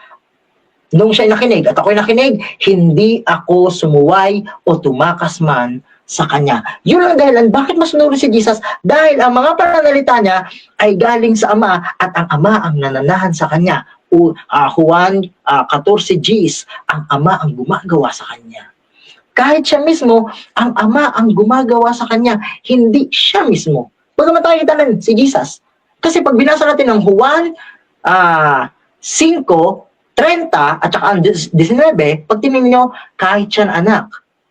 Nung siya'y nakinig at ako'y nakinig, hindi ako sumuway o tumakas man sa Kanya. Yun ang dahilan, bakit masunuri si Jesus? Dahil ang mga pananalita niya ay galing sa Ama at ang Ama ang nananahan sa Kanya. Juan 14:10, ang Ama ang gumagawa sa Kanya. Kahit siya mismo, ang Ama ang gumagawa sa Kanya, hindi siya mismo. Bagaman tayo kitalan si Jesus. Kasi pag binasa natin ng Juan 5:30 at saka 19, pag tingnan nyo, kahit siya anak,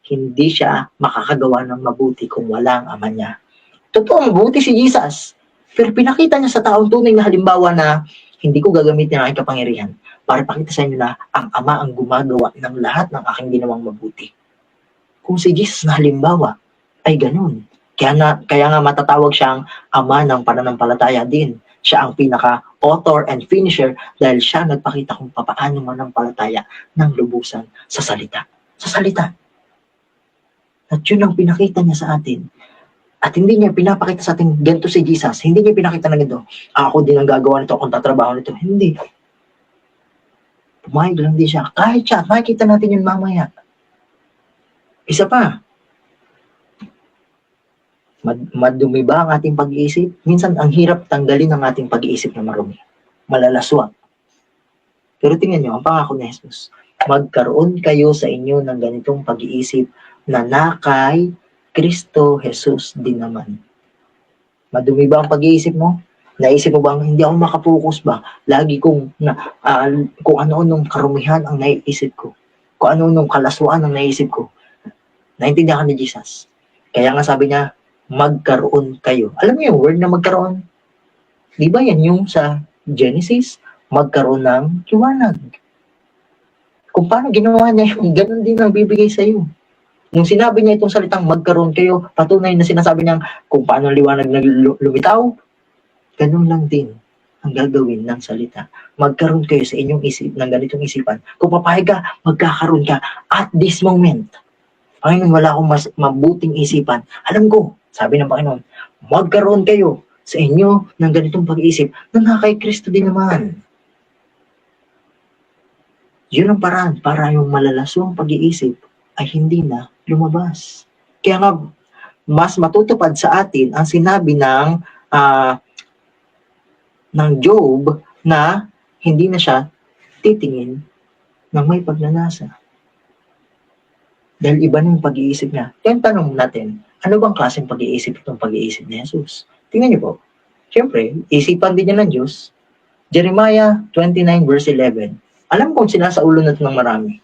hindi siya makakagawa ng mabuti kung wala ang Ama niya. Totoo, mabuti si Jesus. Pero pinakita niya sa taong tunay na halimbawa na hindi ko gagamitin ang aking kapangyarihan para pakita sa inyo na ang Ama ang gumagawa ng lahat ng aking ginawang mabuti. Kung si Jesus na halimbawa ay ganun. Kaya nga matatawag siyang Ama ng pananampalataya din. Siya ang pinaka-author and finisher dahil siya nagpakita kung paano manampalataya ng lubusan sa salita. Sa salita. At yun ang pinakita niya sa atin. At hindi niya pinapakita sa atin ganito si Jesus. Hindi niya pinakita na ganito. Ako din ang gagawa nito, akong tatrabaho nito. Hindi. Pumayag lang din siya. Kahit siya, makikita natin yun mamaya. Isa pa. Madumi ba ang ating pag-iisip? Minsan, ang hirap tanggalin ang ating pag-iisip na marumi. Malalaswang. Pero tingnan nyo, ang pangako ni Jesus, magkaroon kayo sa inyo ng ganitong pag-iisip na nakay Kristo Jesus din naman. Madumi ba ang pag-iisip mo? Naisip mo bang hindi ako makapokus ba? Lagi kung ano-anong karumihan ang naiisip ko. Kung ano-anong kalaswaan ang naisip ko. Naintindihan ni Jesus. Kaya nga sabi niya, magkaroon kayo. Alam niyo yung word na magkaroon? Di ba yan yung sa Genesis? Magkaroon ng liwanag. Kung paano ginawa niya yung ganun din ang bibigay sa iyo. Nung sinabi niya itong salitang magkaroon kayo, patunay na sinasabi niya kung paano liwanag na lumitaw, ganun lang din ang gagawin ng salita. Magkaroon kayo sa inyong isip ng ganitong isipan. Kung papayag ka, magkakaroon ka at this moment. Panginoon, wala akong mas mabuting isipan. Alam ko, sabi ng Panginoon, magkaroon kayo sa inyo ng ganitong pag-iisip na nakay Kristo din naman. Yun ang paraan para yung malalaswang pag-iisip ay hindi na lumabas. Kaya nga, mas matutupad sa atin ang sinabi ng Job na hindi na siya titingin ng may pagnanasa. Dahil iba na yung pag-iisip niya. Kaya tanong natin, ano bang klaseng pag-iisip itong pag-iisip ni Jesus? Tingnan niyo po. Siyempre, isipan din niya ng Diyos. Jeremiah 29 verse 11. Alam kong sinasaulo na ito ng marami.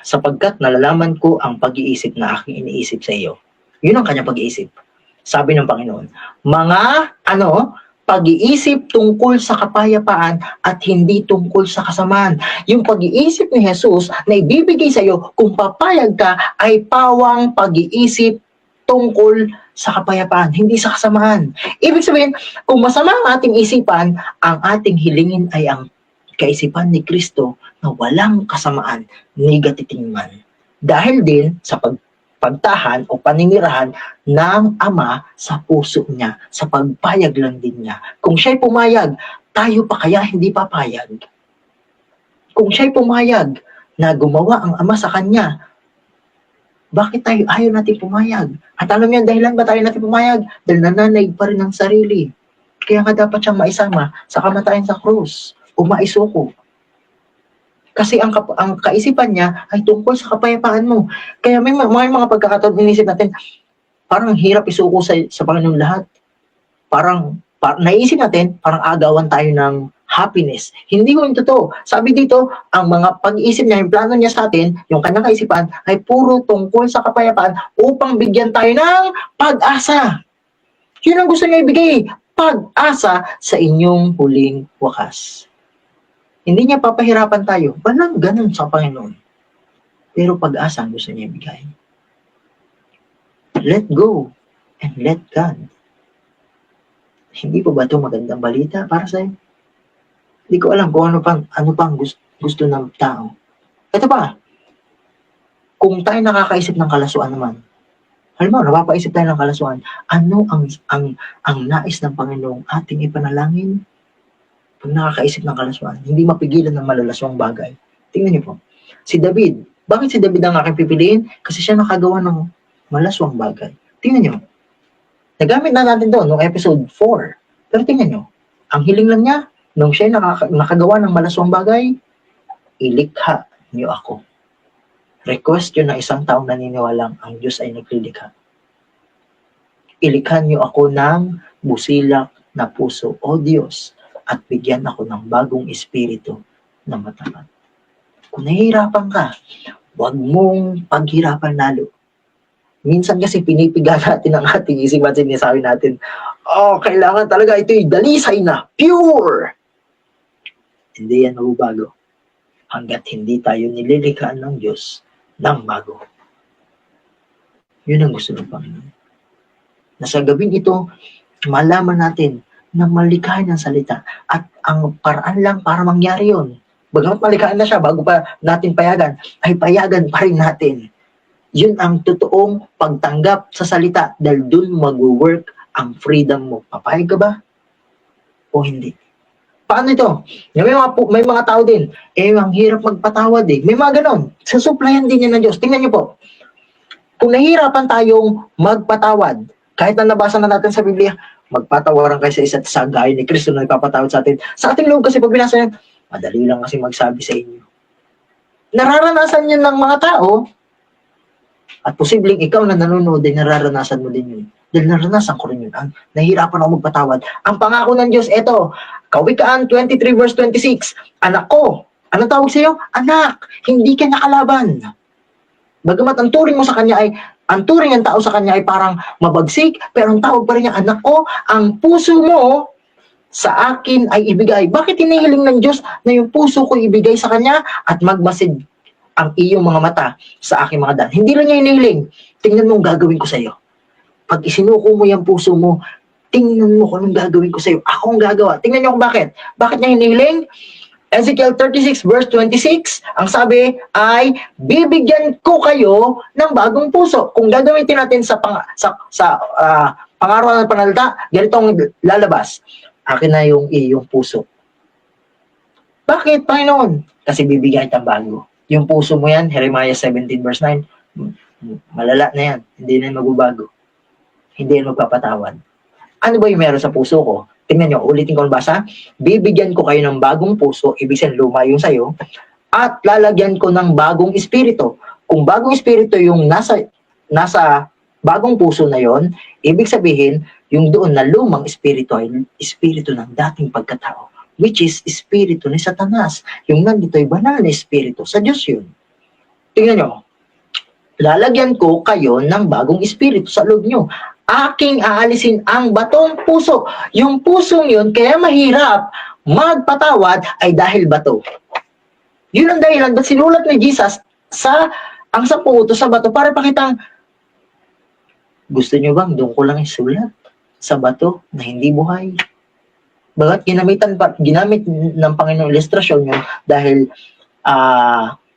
sapagkat nalalaman ko ang pag-iisip na aking iniisip sa iyo. Yun ang kanyang pag-iisip. Sabi ng Panginoon, mga pag-iisip tungkol sa kapayapaan at hindi tungkol sa kasamaan. Yung pag-iisip ni Jesus na ibibigay sa iyo kung papayag ka ay pawang pag-iisip tungkol sa kapayapaan, hindi sa kasamaan. Ibig sabihin, kung masama ang ating isipan, ang ating hilingin ay ang kaisipan ni Kristo na walang kasamaan, negative man. Dahil din sa pagtahan o paninirahan ng Ama sa puso niya, sa pagpayag lang din niya. Kung siya'y pumayag, tayo pa kaya hindi papayag? Kung siya'y pumayag na gumawa ang Ama sa kanya, bakit tayo ayaw natin pumayag? At alam niyo, dahilan ba tayo natin pumayag? Dahil nananaig pa rin ang sarili. Kaya nga dapat siyang maisama sa kamatayan sa krus o maisuko. Kasi ang kaisipan niya ay tungkol sa kapayapaan mo. Kaya may mga pagkakataon inisip natin, parang hirap isuko sa Panginoon lahat. Parang naisip natin, parang agawan tayo ng happiness. Hindi ko yung totoo. Sabi dito, ang mga pag-iisip niya, yung plano niya sa atin, yung kanyang kaisipan, ay puro tungkol sa kapayapaan upang bigyan tayo ng pag-asa. Yun ang gusto niya ibigay, pag-asa sa inyong huling wakas. Hindi niya papahirapan tayo. Walang ganun sa Panginoon. Pero pag-asa ang gusto niya ibigay. Let go and let God. Hindi pa ba ito magandang balita para sa'yo? Hindi ko alam kung ano pang gusto ng tao. Ito pa, kung tayo nakakaisip ng kalasuan naman, halimbawa, napapaisip tayo ng kalasuan, ano ang nais ng Panginoong ating ipanalangin? Pag nakakaisip ng kalasuan, hindi mapigilan ng malalaswang bagay. Tingnan niyo po, si David, bakit si David ang aking pipiliin? Kasi siya nakagawa ng malaswang bagay. Tingnan niyo, nagamit na natin doon noong episode 4. Pero tingnan niyo, ang hiling lang niya, nung siya nakagawa ng malaswang bagay, ilikha niyo ako. Request yun ng isang taong naniniwalang ang Diyos ay naglilikha. Ilikha niyo ako ng busilak na puso, O Diyos, at bigyan ako ng bagong espiritu na matapat. Kung nahihirapan ka, huwag mong paghirapan lalo. Minsan kasi pinipiga natin ang ating isipan, sinasabi natin, kailangan talaga ito'y dalisay na, pure! Hindi yan mababago hanggat hindi tayo nililikhaan ng Diyos ng bago. Yun ang gusto ng Panginoon. Na sa gabing ito, malaman natin na malikhain ang salita at ang paraan lang para mangyari yun. Bagamat malikhain na siya bago pa natin payagan, ay payagan pa rin natin. Yun ang totoong pagtanggap sa salita dahil dun mag-work ang freedom mo. Papayag ka ba? O hindi? Paano ito? May mga tao din, ang hirap magpatawad eh. May mga ganon. Susuplayan din yan ng Diyos. Tingnan niyo po. Kung nahihirapan tayong magpatawad, kahit na nabasa na natin sa Biblia, magpatawaran kayo sa isa't isa gaya ni Kristo na nagpapatawad sa atin. Sa ating loob kasi pag binasa yan, madali lang kasi magsabi sa inyo. Nararanasan yun ng mga tao, at posibleng ikaw na nanonood ay nararanasan mo din yun. Dahil naranasan ko rin yun. Nahihirapan ako magpatawad. Ang pangako ng Diyos, eto, Kawikaan 23 verse 26, anak ko, anong tawag sa iyo? Anak, hindi ka nakalaban. Bagamat ang turing mo sa kanya ay, ang turing ng tao sa kanya ay parang mabagsik, pero ang tawag pa rin niya, anak ko, ang puso mo sa akin ay ibigay. Bakit hinihiling ng Diyos na yung puso ko ibigay sa kanya at magmasid ang iyong mga mata sa aking mga daan? Hindi lang niya hinihiling. Tingnan mo ang gagawin ko sa iyo. Pag isinuko mo yung puso mo, tingnan mo kung anong gagawin ko sa iyo. Ako ang gagawa. Tingnan niyo kung bakit. Bakit niya hinihiling? Ezekiel 36 verse 26, ang sabi ay, bibigyan ko kayo ng bagong puso. Kung gagamitin natin sa pangaraw ng panalita, ganito ang lalabas. Akin na yung iyong puso. Bakit, Panginoon? Kasi bibigyan kita bago. Yung puso mo yan, Jeremiah 17 verse 9, malala na yan. Hindi na magbabago. Hindi na magpapatawad. Ano ba yung meron sa puso ko? Tingnan nyo, ulitin ko ang basa. Bibigyan ko kayo ng bagong puso, ibig sabihin luma yung sayo, at lalagyan ko ng bagong espiritu. Kung bagong espiritu yung nasa bagong puso na yon, ibig sabihin, yung doon na lumang espiritu ay espiritu ng dating pagkatao, which is espiritu ni Satanas. Yung nandito ay banal na espiritu. Sa Diyos yun. tingnan nyo, lalagyan ko kayo ng bagong espiritu sa loob nyo. Aking aalisin ang batong puso. Yung pusong yun, kaya mahirap magpatawad ay dahil bato. Yun ang dahilan ba't sinulat ni Jesus ang 10 utos sa bato para pakitang, gusto nyo bang doon ko lang isulat sa bato na hindi buhay? Bagat ginamit ng Panginoong ilustrasyon yun dahil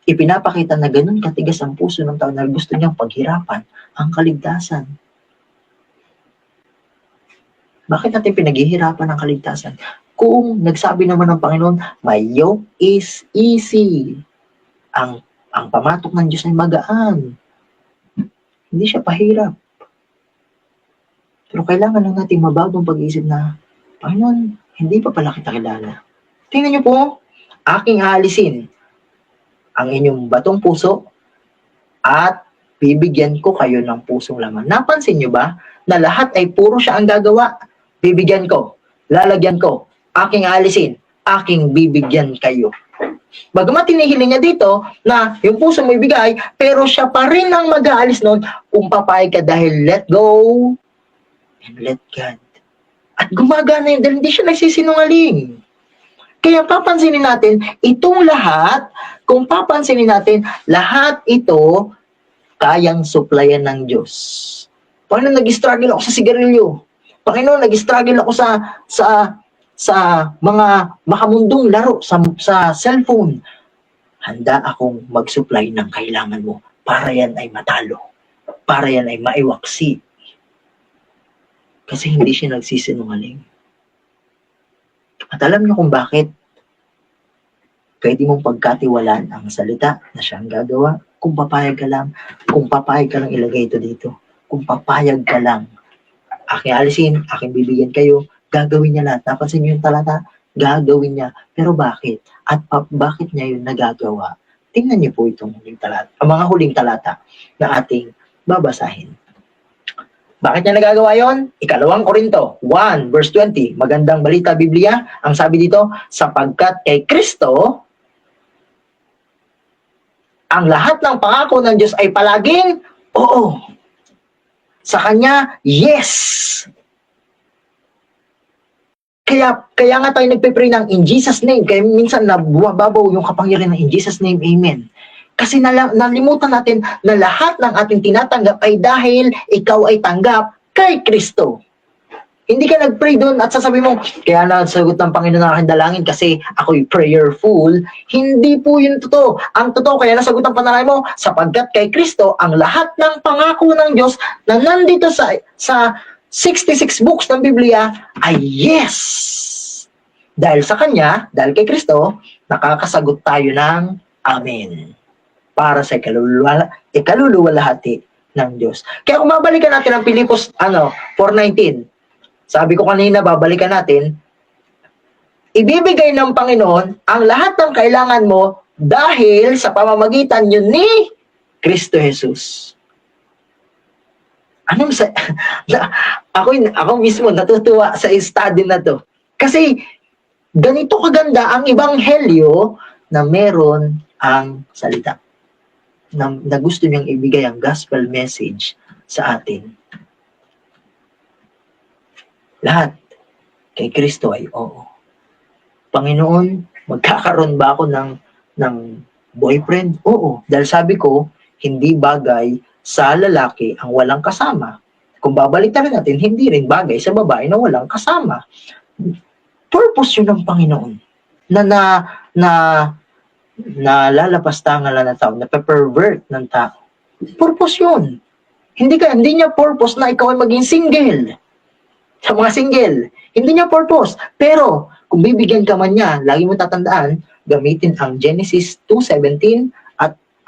ipinapakita na ganun katigas ang puso ng tao na gusto niyang paghirapan ang kaligtasan. Bakit natin pinaghihirapan ang kaligtasan? Kung nagsabi naman ng Panginoon, my yoke is easy. Ang pamatok ng Diyos ay magaan. Hindi siya pahirap. Pero kailangan lang natin mabagong pag-iisip na, Panginoon, hindi pa pala kita kilala. Tingnan niyo po, aking aalisin ang inyong batong puso at bibigyan ko kayo ng pusong laman. Napansin niyo ba na lahat ay puro siya ang gagawa? Bibigyan ko, lalagyan ko, aking aalisin, aking bibigyan kayo. Bagamat tinihiling niya dito na yung puso mo ibigay, pero siya pa rin ang mag-aalis nun kung papayag ka dahil let go and let God. At gumagana yun dahil hindi siya nagsisinungaling. Kaya papansinin natin, itong lahat, kung papansinin natin, lahat ito kayang supplyan ng Diyos. Panginoon, nag-struggle ako sa sigarilyo. Panginoon, nag-struggle ako sa mga makamundong laro, sa cellphone. Handa akong mag-supply ng kailangan mo para yan ay matalo. Para yan ay maiwaksi. Kasi hindi siya nagsisinungaling. At alam niyo kung bakit? Pwede mong pagkatiwalaan ang salita na siyang gagawa. Kung papayag ka lang ilagay ito dito. Kung papayag ka lang, aking alisin, aking bibigyan kayo, gagawin niya lahat. Napansin niyo yung talata? Gagawin niya. Pero bakit? At bakit niya yun nagagawa? Tingnan niyo po itong huling talata, ang mga huling talata na ating babasahin. Bakit niya nagagawa yon? 2 Korinto 1 verse 20. Magandang balita Biblia. Ang sabi dito, sapagkat kay Kristo, ang lahat ng pangako ng Diyos ay palaging oo. Sa Kanya, yes. Kaya nga tayo nagpe-pray ng in Jesus name. Kaya minsan nabuwababaw yung kapangyarihan ng in Jesus name, amen. Kasi nalimutan natin na lahat ng ating tinatanggap ay dahil ikaw ay tanggap kay Kristo. Hindi ka nag-pray doon at sasabi mo, kaya nasagot ng Panginoon ang aking dalangin kasi ako'y prayerful. Hindi po yun totoo. Ang totoo, kaya nasagot ang panalangin mo, sapagkat kay Kristo, ang lahat ng pangako ng Diyos na nandito sa 66 books ng Biblia ay yes. Dahil sa Kanya, dahil kay Kristo, nakakasagot tayo ng Amen. Para sa ikaluluwalhati ng Diyos. Kaya kung babalikan natin ang Pilipos 4:19, sabi ko kanina, babalikan natin, ibibigay ng Panginoon ang lahat ng kailangan mo dahil sa pamamagitan yun ni Kristo Jesus. Ako mismo natutuwa sa study na to. Kasi ganito kaganda ang ebanghelyo na meron ang salita. Na gusto niyang ibigay ang gospel message sa atin. Lahat kay Kristo ay oo. Panginoon, magkakaroon ba ako ng boyfriend? Oo. Dahil sabi ko, hindi bagay sa lalaki ang walang kasama. Kung babalikan natin, hindi rin bagay sa babae na walang kasama. Purpose yun ng Panginoon. Na lalapastangan lang ng tao, na pervert ng tao. Purpose yun. Hindi niya purpose na ikaw ay maging single. Sa mga single, hindi niya purpose. Pero, kung bibigyan ka man niya, lagi mo tatandaan, gamitin ang Genesis 2:17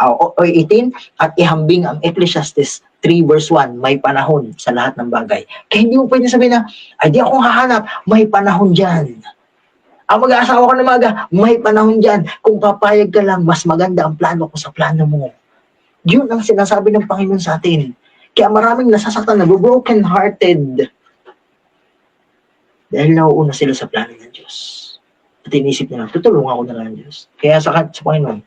o 18 at ihambing ang Ecclesiastes 3 verse 1, may panahon sa lahat ng bagay. Kaya hindi mo pwede sabihin na, ay di akong hahanap, may panahon dyan. Ang mag-aasawa ko na may panahon dyan. Kung papayag ka lang, mas maganda ang plano ko sa plano mo. Yun ang sinasabi ng Panginoon sa atin. Kaya maraming nasasaktan, broken hearted. Dahil nauuna sila sa plano ng Diyos. At inisip nila, tutulungan ako na lang ng Diyos. Kaya sa Panginoon,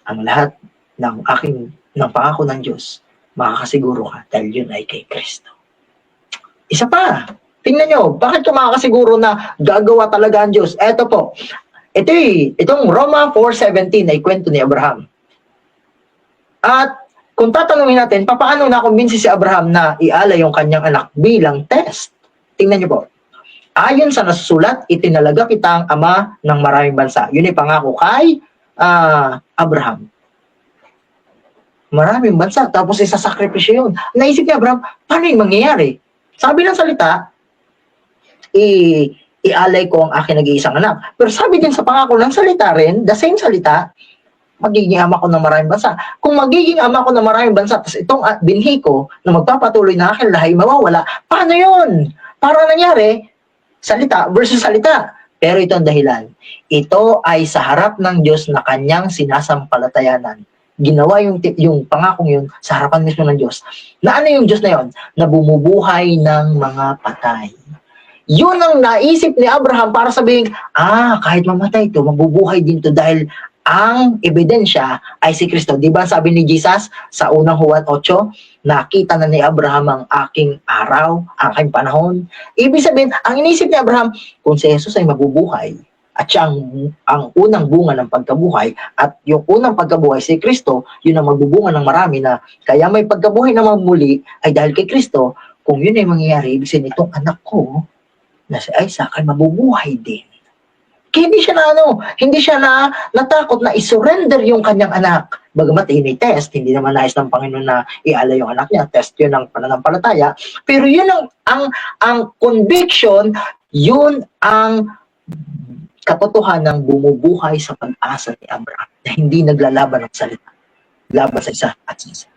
ang lahat ng pangako ng Diyos, makakasiguro ka dahil yun ay kay Kristo. Isa pa, tingnan nyo, bakit ka makakasiguro na gagawa talaga ang Diyos? Eto po, itong Roma 4:17 ay kwento ni Abraham. At kung tatanungin natin, paano nakumbinsi si Abraham na ialay yung kanyang anak bilang test? Tingnan nyo po. Ayon sa nasusulat, itinalaga kita ang ama ng maraming bansa. Yun ay pangako kay Abraham. Maraming bansa, tapos isasakripisyo yun. Naisip ni Abraham, paano yung mangyayari? Sabi ng salita, ialay ko ang aking nag-iisang anak. Pero sabi din sa pangako ng salita rin, the same salita, magiging ama ko ng maraming bansa. Kung magiging ama ko ng maraming bansa, tapos itong binhi ko na magpapatuloy na aking lahi, mawawala, paano yun? Para nangyari, salita versus salita. Pero ito ang dahilan. Ito ay sa harap ng Diyos na kanyang sinasampalatayanan. Ginawa yung pangakong yun sa harapan mismo ng Diyos. Na ano yung Diyos na yun? Na bumubuhay ng mga patay. Yun ang naisip ni Abraham para sabihin, kahit mamatay ito, mabubuhay din ito dahil ang ebidensya ay si Kristo. Diba sabi ni Jesus sa unang Juan 8, nakita na ni Abraham ang aking araw, aking panahon. Ibig sabihin, ang inisip ni Abraham, kung si Jesus ay mabubuhay, at siya ang unang bunga ng pagkabuhay, at yung unang pagkabuhay si Kristo, yun ang magbubunga ng marami na kaya may pagkabuhay na muli ay dahil kay Kristo. Kung yun ay mangyayari, ibig sabihin itong anak ko na si Isaac ay mabubuhay din. Kaya hindi siya natakot na isurrender yung kanyang anak. Bagamat test, hindi naman nais ng Panginoon na ialay yung anak niya. Test yun ang pananampalataya. Pero yun ang conviction, yun ang katotohanan ng bumubuhay sa pag-asa ni Abraham na hindi naglalaban ng salita. Laban sa isa at sa isa.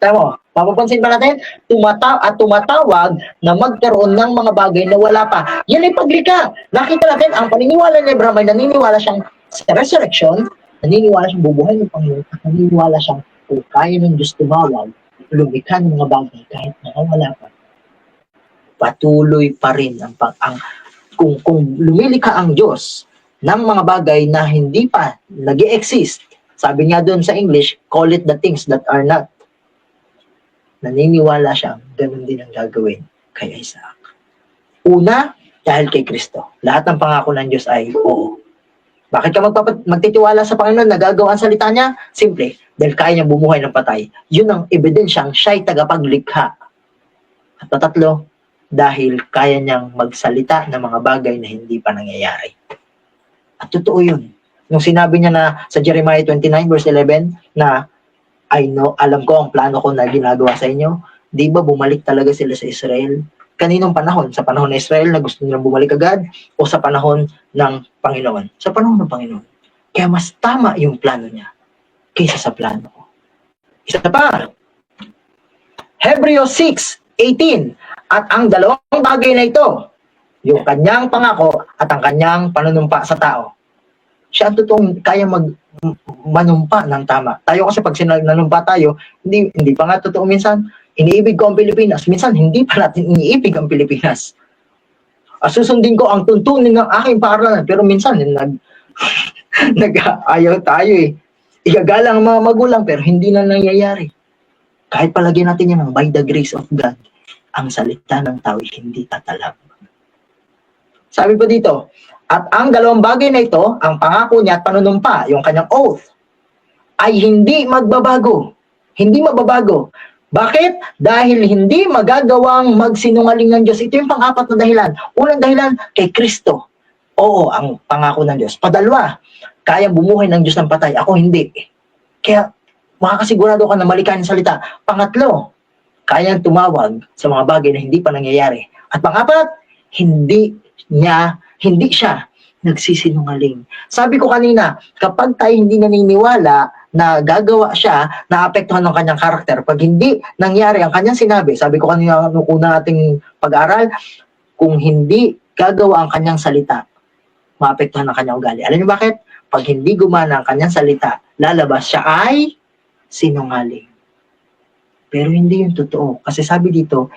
Tama, mapapansin ba natin? Tumatawag na magkaroon ng mga bagay na wala pa. Yan ay paglikha. Nakita natin, ang paniniwala ni Abraham ay naniniwala siyang sa resurrection, naniniwala siyang bubuhay ng Panginoon, at naniniwala siyang kung kaya ng Diyos tumawag, lumikha ng mga bagay kahit nakawala pa. Patuloy pa rin kung lumilikha ang Diyos ng mga bagay na hindi pa nag-e-exist. Sabi nga doon sa English, call it the things that are not. Naniniwala siyang ganun din ang gagawin kay Isaac. Una, dahil kay Kristo. Lahat ng pangako ng Diyos ay oo. Bakit ka magtitiwala sa Panginoon na gagawa ang salita niya? Simple, dahil kaya niya bumuhay ng patay. Yun ang ebidensyang siya'y tagapaglikha. At patatlo, dahil kaya niyang magsalita ng mga bagay na hindi pa nangyayari. At totoo yun. Nung sinabi niya na sa Jeremiah 29 verse 11 na alam ko ang plano ko na ginagawa sa inyo. Di ba bumalik talaga sila sa Israel? Kaninong panahon? Sa panahon ng Israel na gusto nilang bumalik agad? O sa panahon ng Panginoon? Sa panahon ng Panginoon. Kaya mas tama yung plano niya kaysa sa plano ko. Isa pa. Hebrews 6:18. At ang dalawang bagay na ito, yung kanyang pangako at ang kanyang panunumpa sa tao. Siya ang totoong kaya manumpa ng tama. Tayo kasi pag nanumpa tayo, hindi pa nga totoo minsan. Iniibig ko ang Pilipinas. Minsan, hindi pa natin iniibig ang Pilipinas. Susundin ko ang tuntunin ng aking paaralan. Pero minsan, nag-ayaw tayo eh. Igagalang ang mga magulang, pero hindi na nangyayari. Kahit palagyan natin yan by the grace of God, ang salita ng tao hindi tatalab. Sabi pa dito, at ang dalawang bagay na ito, ang pangako niya at panunumpa, yung kanyang oath, ay hindi magbabago. Hindi mababago. Bakit? Dahil hindi magagawang magsinungaling ng Diyos. Ito yung pang-apat na dahilan. Unang dahilan, kay Kristo. Oo, ang pangako ng Diyos. Padalwa, kayang bumuhay ng Diyos ng patay. Ako hindi. Kaya makakasigurado ka na malikain ang salita. Pangatlo, kayang tumawag sa mga bagay na hindi pa nangyayari. At pangapat, hindi siya nagsisinungaling. Sabi ko kanina, kapag tayo hindi naniniwala na gagawa siya, naapektuhan ng kanyang karakter. Pag hindi nangyari ang kanyang sinabi, sabi ko kanina nung una ating pag-aral, kung hindi gagawa ang kanyang salita, maapektuhan ng kanyang ugali. Alam niyo bakit? Pag hindi gumana ang kanyang salita, lalabas siya ay sinungaling. Pero hindi yung totoo. Kasi sabi dito,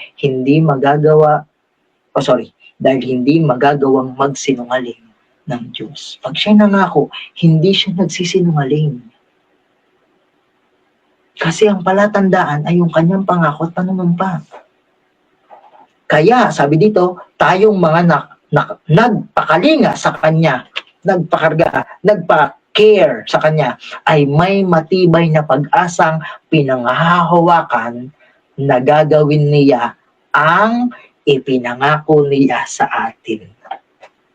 dahil hindi magagawang magsinungaling ng Diyos. Pag siya nangako, hindi siya nagsisinungaling. Kasi ang palatandaan ay yung kanyang pangako at panunumpa. Kaya, sabi dito, tayong mga nagpakalinga sa Kanya, nagpa-care sa Kanya, ay may matibay na pag-asang pinanghahawakan na gagawin niya ang ipinangako niya sa atin.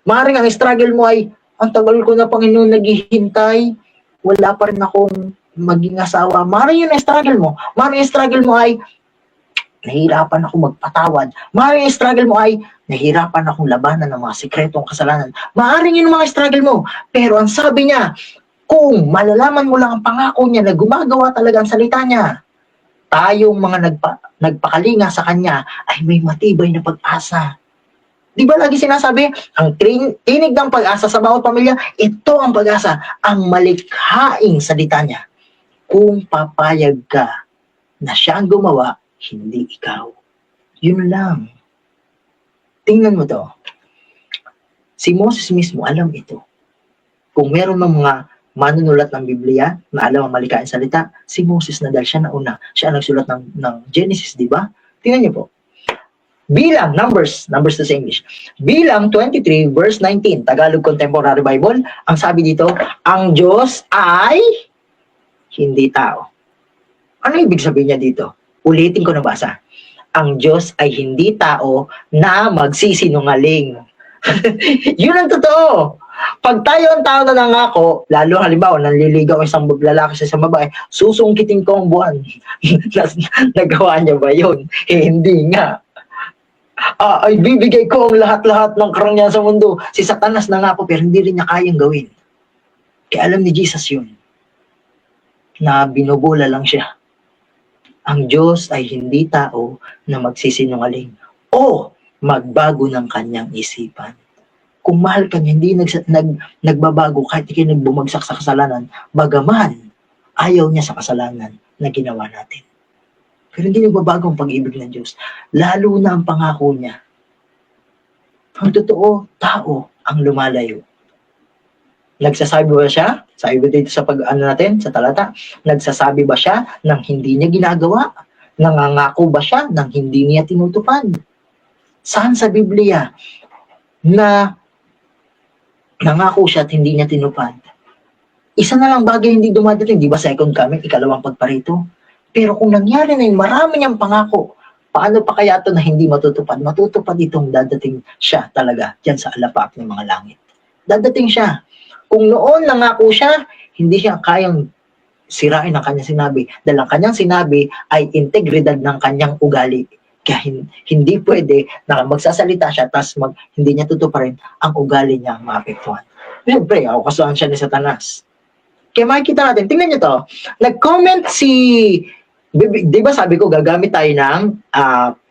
Maaaring ang struggle mo ay, ang tagal ko na Panginoon naghihintay, wala pa rin akong maging asawa. Maaaring yun ang struggle mo. Maaaring ang struggle mo ay, nahihirapan ako magpatawad. Maaaring yung struggle mo ay, nahihirapan akong labanan ng mga sikretong kasalanan. Maaaring yun ang mga struggle mo. Pero ang sabi niya, kung malalaman mo lang ang pangako niya na gumagawa talaga ang salita niya, tayong mga nagpakalinga sa Kanya ay may matibay na pag-asa. Di ba lagi sinasabi, ang tinig ng pag-asa sa bawat pamilya, ito ang pag-asa, ang malikhaing salita niya. Kung papayag ka na siya ang gumawa, hindi ikaw. Yun lang. Tingnan mo to. Si Moses mismo alam ito. Kung meron ng mga manunulat ng Biblia na alam ang malikhaing salita, si Moses na dahil siya nauna. Siya nagsulat ng Genesis, di ba? Tingnan niyo po. Bilang, Numbers to sa English. Bilang 23 verse 19, Tagalog Contemporary Bible, ang sabi dito, ang Diyos ay hindi tao. Ano ibig sabihin niya dito? Ulitin ko na basa. Ang Diyos ay hindi tao na magsisinungaling. Yun ang totoo. Pag tayo ang tao na nangako, lalo halimbawa, nanliligaw isang lalaki sa isang babae, susungkitin ko ang buwan. Nagawa niya ba yun? Hindi nga. Ay bibigay ko ang lahat-lahat ng karangyaan sa mundo. Si Satanas nangako pero hindi rin niya kayang gawin. Kaya alam ni Jesus yun. Na binubula lang siya. Ang Diyos ay hindi tao na magsisinungaling o magbago ng kanyang isipan. Kung mahal ka niya, hindi nagbabago kahit ikay nagbumagsak sa kasalanan, bagaman ayaw niya sa kasalanan na ginawa natin. Pero hindi nagbabago ang pag-ibig ng Diyos. Lalo na ang pangako niya. Ang totoo, tao ang lumalayo. Nagsasabi ba siya? Sabi ba dito sa sa talata? Nagsasabi ba siya ng hindi niya ginagawa? Nangangako ba siya ng hindi niya tinutupad? Saan sa Biblia na nangako siya at hindi niya tinupad? Isa na lang bagay hindi dumadating, di ba second coming, ikalawang pagparito? Pero kung nangyari na yung marami niyang pangako, paano pa kaya ito na hindi matutupad? Matutupad itong dadating siya talaga dyan sa alapaap ng mga langit. Dadating siya. Kung noon nangako siya, hindi siya kayang sirain ang kanyang sinabi. Dahil ang kanyang sinabi ay integridad ng kanyang ugali. Kaya hindi pwede na magsasalita siya tapos hindi niya tutuparin ang ugali niya maapektuhan. Siyempre, kasuhan siya ni Satanas. Kaya makikita natin, tingnan niyo to. Nag-comment di ba sabi ko gagamit tayo ng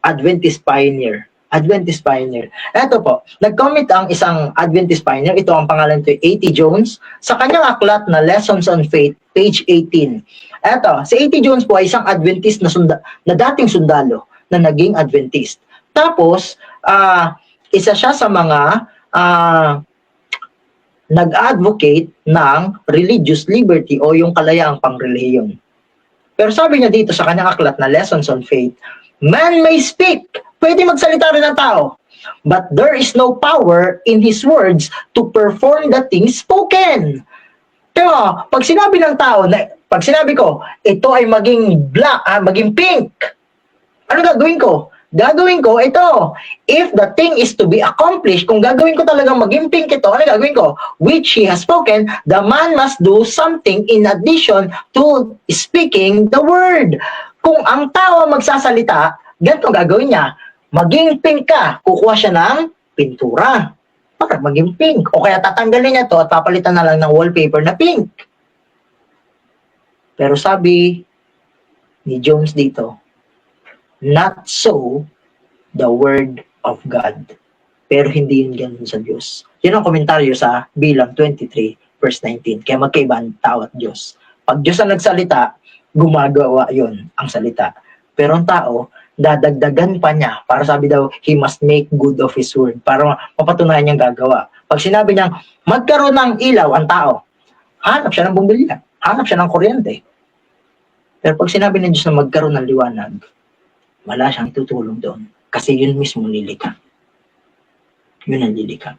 Adventist Pioneer. Adventist Pioneer. Ito po, nag-comment ang isang Adventist Pioneer, ito ang pangalan nito, A.T. Jones, sa kanyang aklat na Lessons on Faith, page 18. Ito, si A.T. Jones po ay isang Adventist na dating sundalo na naging Adventist. Tapos, isa siya sa mga nag-advocate ng religious liberty o yung kalayaang pangrelihiyon. Pero sabi niya dito sa kanyang aklat na Lessons on Faith, man may speak, pwede magsalita rin ng tao, but there is no power in his words to perform the things spoken. Pero pag sinabi ng tao, pag sinabi ko, ito ay maging black, maging pink, ano gagawin ko? Gagawin ko ito. If the thing is to be accomplished, kung gagawin ko talagang maging pink ito, ano gagawin ko? Which he has spoken, the man must do something in addition to speaking the word. Kung ang tao magsasalita, ganito gagawin niya. Maging pink ka, kukuha siya ng pintura. Bakit maging pink? O kaya tatanggalin niya to at papalitan na lang ng wallpaper na pink. Pero sabi ni Jones dito, not so the word of God. Pero hindi yun ganun sa Diyos. Yun ang komentaryo sa Bilang 23 verse 19. Kaya magkaiba ang tao at Diyos. Pag Diyos ang nagsalita, gumagawa yun ang salita. Pero ang tao, dadagdagan pa niya para sabi daw, he must make good of his word para mapatunayan niyang gagawa. Pag sinabi niyang magkaroon ng ilaw ang tao, hanap siya ng bumbilya, hanap siya ng kuryente. Pero pag sinabi ng Diyos na magkaroon ng liwanag, wala siyang itutulong doon. Kasi yun mismo nilikha. Yun ang nilikha.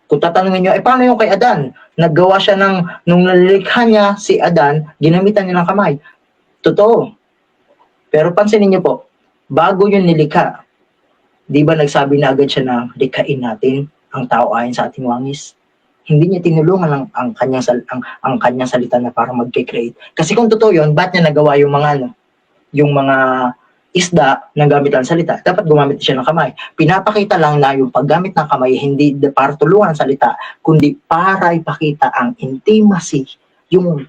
Kung tatanungin nyo, paano yung kay Adan? Naggawa siya nung nalilikha niya si Adan, ginamitan niya ng kamay. Totoo. Pero pansinin niyo po, bago yun nilikha, di ba nagsabi na agad siya na likhain natin ang tao ayon sa ating wangis? Hindi niya tinulungan ang kanyang salita na para mag-create. Kasi kung totoo yun, ba't niya nagawa yung mga isda na gamit ang salita? Dapat gumamit siya ng kamay. Pinapakita lang na yung paggamit ng kamay hindi para tulungan ang salita, kundi para ipakita ang intimacy, yung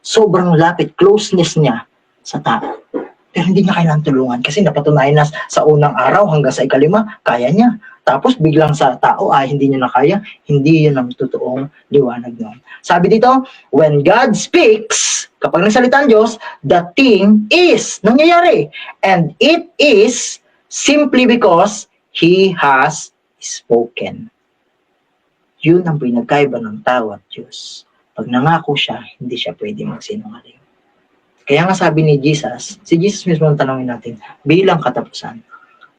sobrang lapit, closeness niya sa tao. Pero hindi niya kailangan tulungan kasi napatunayan na sa unang araw hanggang sa ikalima, kaya niya. Tapos biglang sa tao, hindi niya na kaya. Hindi yun ang totoong liwanag noon. Sabi dito, when God speaks, kapag nagsalita ang Diyos, the thing is nangyayari. And it is simply because He has spoken. Yun ang pinagkaiba ng tao at Diyos. Pag nangako siya, hindi siya pwede magsinungaling. Kaya nga sabi ni Jesus, si Jesus mismo ang tanongin natin, bilang katapusan.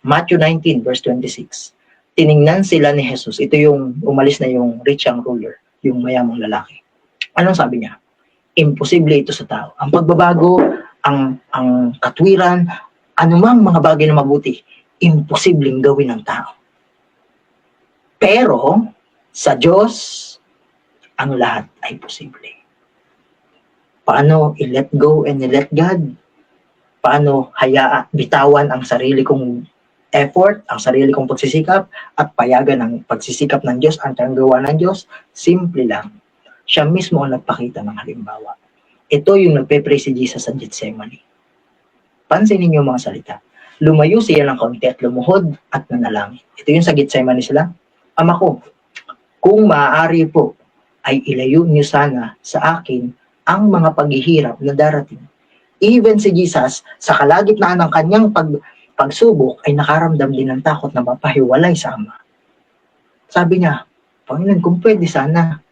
Matthew 19 verse 26. Tiningnan sila ni Jesus. Ito yung umalis na yung rich young ruler, yung mayamang lalaki. Anong sabi niya? Imposible ito sa tao. Ang pagbabago, ang katwiran, anumang mga bagay na mabuti, imposibleng gawin ng tao. Pero, sa Diyos, ang lahat ay posible. Paano i-let go and i-let God? Paano bitawan ang sarili kong effort, ang sarili kong pagsisikap, at payagan ang pagsisikap ng Diyos, ang gawa ng Diyos? Simple lang. Siya mismo ang nagpakita ng halimbawa. Ito yung nagpe-pray si Jesus sa Gethsemane. Pansinin niyo mga salita. Lumayo siya ng kaunti at lumuhod at nanalangin. Ito yung sa Gethsemane sila. Ama ko, kung maaari po, ay ilayo niyo sana sa akin ang mga paghihirap na darating. Even si Jesus, sa kalagitnaan ng kanyang pagsubok, ay nakaramdam din ng takot na mapahiwalay sa Ama. Sabi niya, Panginoon, kung pwede sana.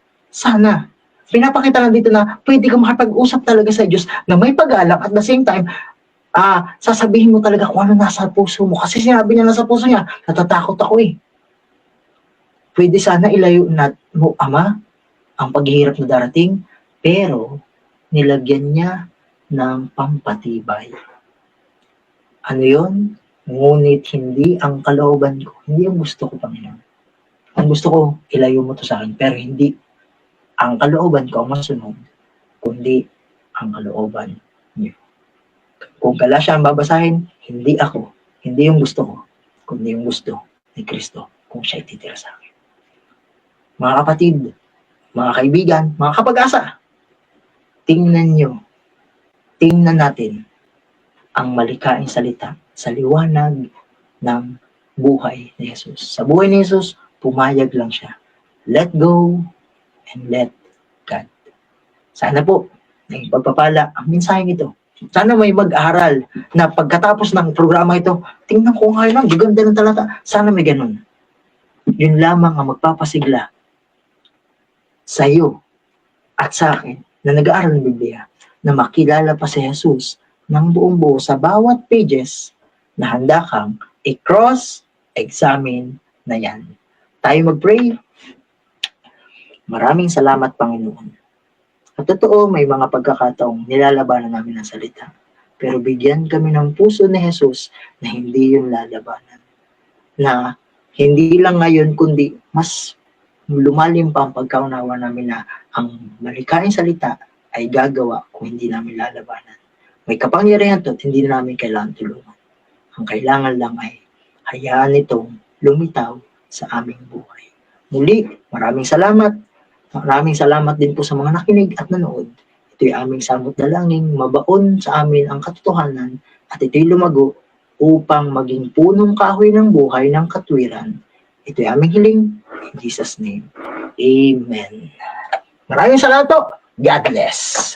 Pinapakita lang dito na pwede ka makapag-usap talaga sa Diyos na may pag-alak at the same time, sasabihin mo talaga kung ano nasa puso mo. Kasi sinabi niya nasa puso niya, natatakot ako eh. Pwede sana ilayo mo, Ama, ang paghihirap na darating, pero nilagyan niya ng pampatibay. Ano yun? Ngunit hindi ang kalooban ko. Hindi ang gusto ko, Panginoon. Ang gusto ko, ilayo mo to sa akin. Pero hindi ang kalooban ko ang masunod, kundi ang kalooban niyo. Kung Galasya ang babasahin, hindi ako. Hindi yung gusto ko, kundi yung gusto ni Kristo kung siya ititira sa akin. Mga kapatid, mga kaibigan, mga kapag-asa, tingnan natin ang malikaing salita sa liwanag ng buhay ni Jesus. Sa buhay ni Jesus, pumayag lang siya. Let go and let God. Sana po, naging pagpapala ang mensaheng ito. Sana may mag-aral na pagkatapos ng programa ito, tingnan ko nga lang, ganda ng talata. Sana may ganun. Yun lamang ang magpapasigla sa iyo at sa akin na nag-aaral ng Biblia, na makilala pa si Jesus ng buong buo sa bawat pages na handa kang i-cross-examine na yan. Tayo mag-pray. Maraming salamat, Panginoon. At totoo, may mga pagkakataong nilalabanan namin ang salita. Pero bigyan kami ng puso ni Jesus na hindi yun lalabanan. Na hindi lang ngayon, kundi mas lumalim pa ang pagkaunawa namin na ang malikaing salita ay gagawa kung hindi namin lalabanan. May kapangyarihan to at hindi na namin kailangan tulungan. Ang kailangan lang ay hayaan itong lumitaw sa aming buhay. Muli, maraming salamat. Maraming salamat din po sa mga nakinig at nanood. Ito'y aming samot dalangin, mabaon sa amin ang katotohanan at ito'y lumago upang maging punong kahoy ng buhay ng katwiran. Ito'y aming hiling. In Jesus' name, Amen. Maraming salamat po. God bless.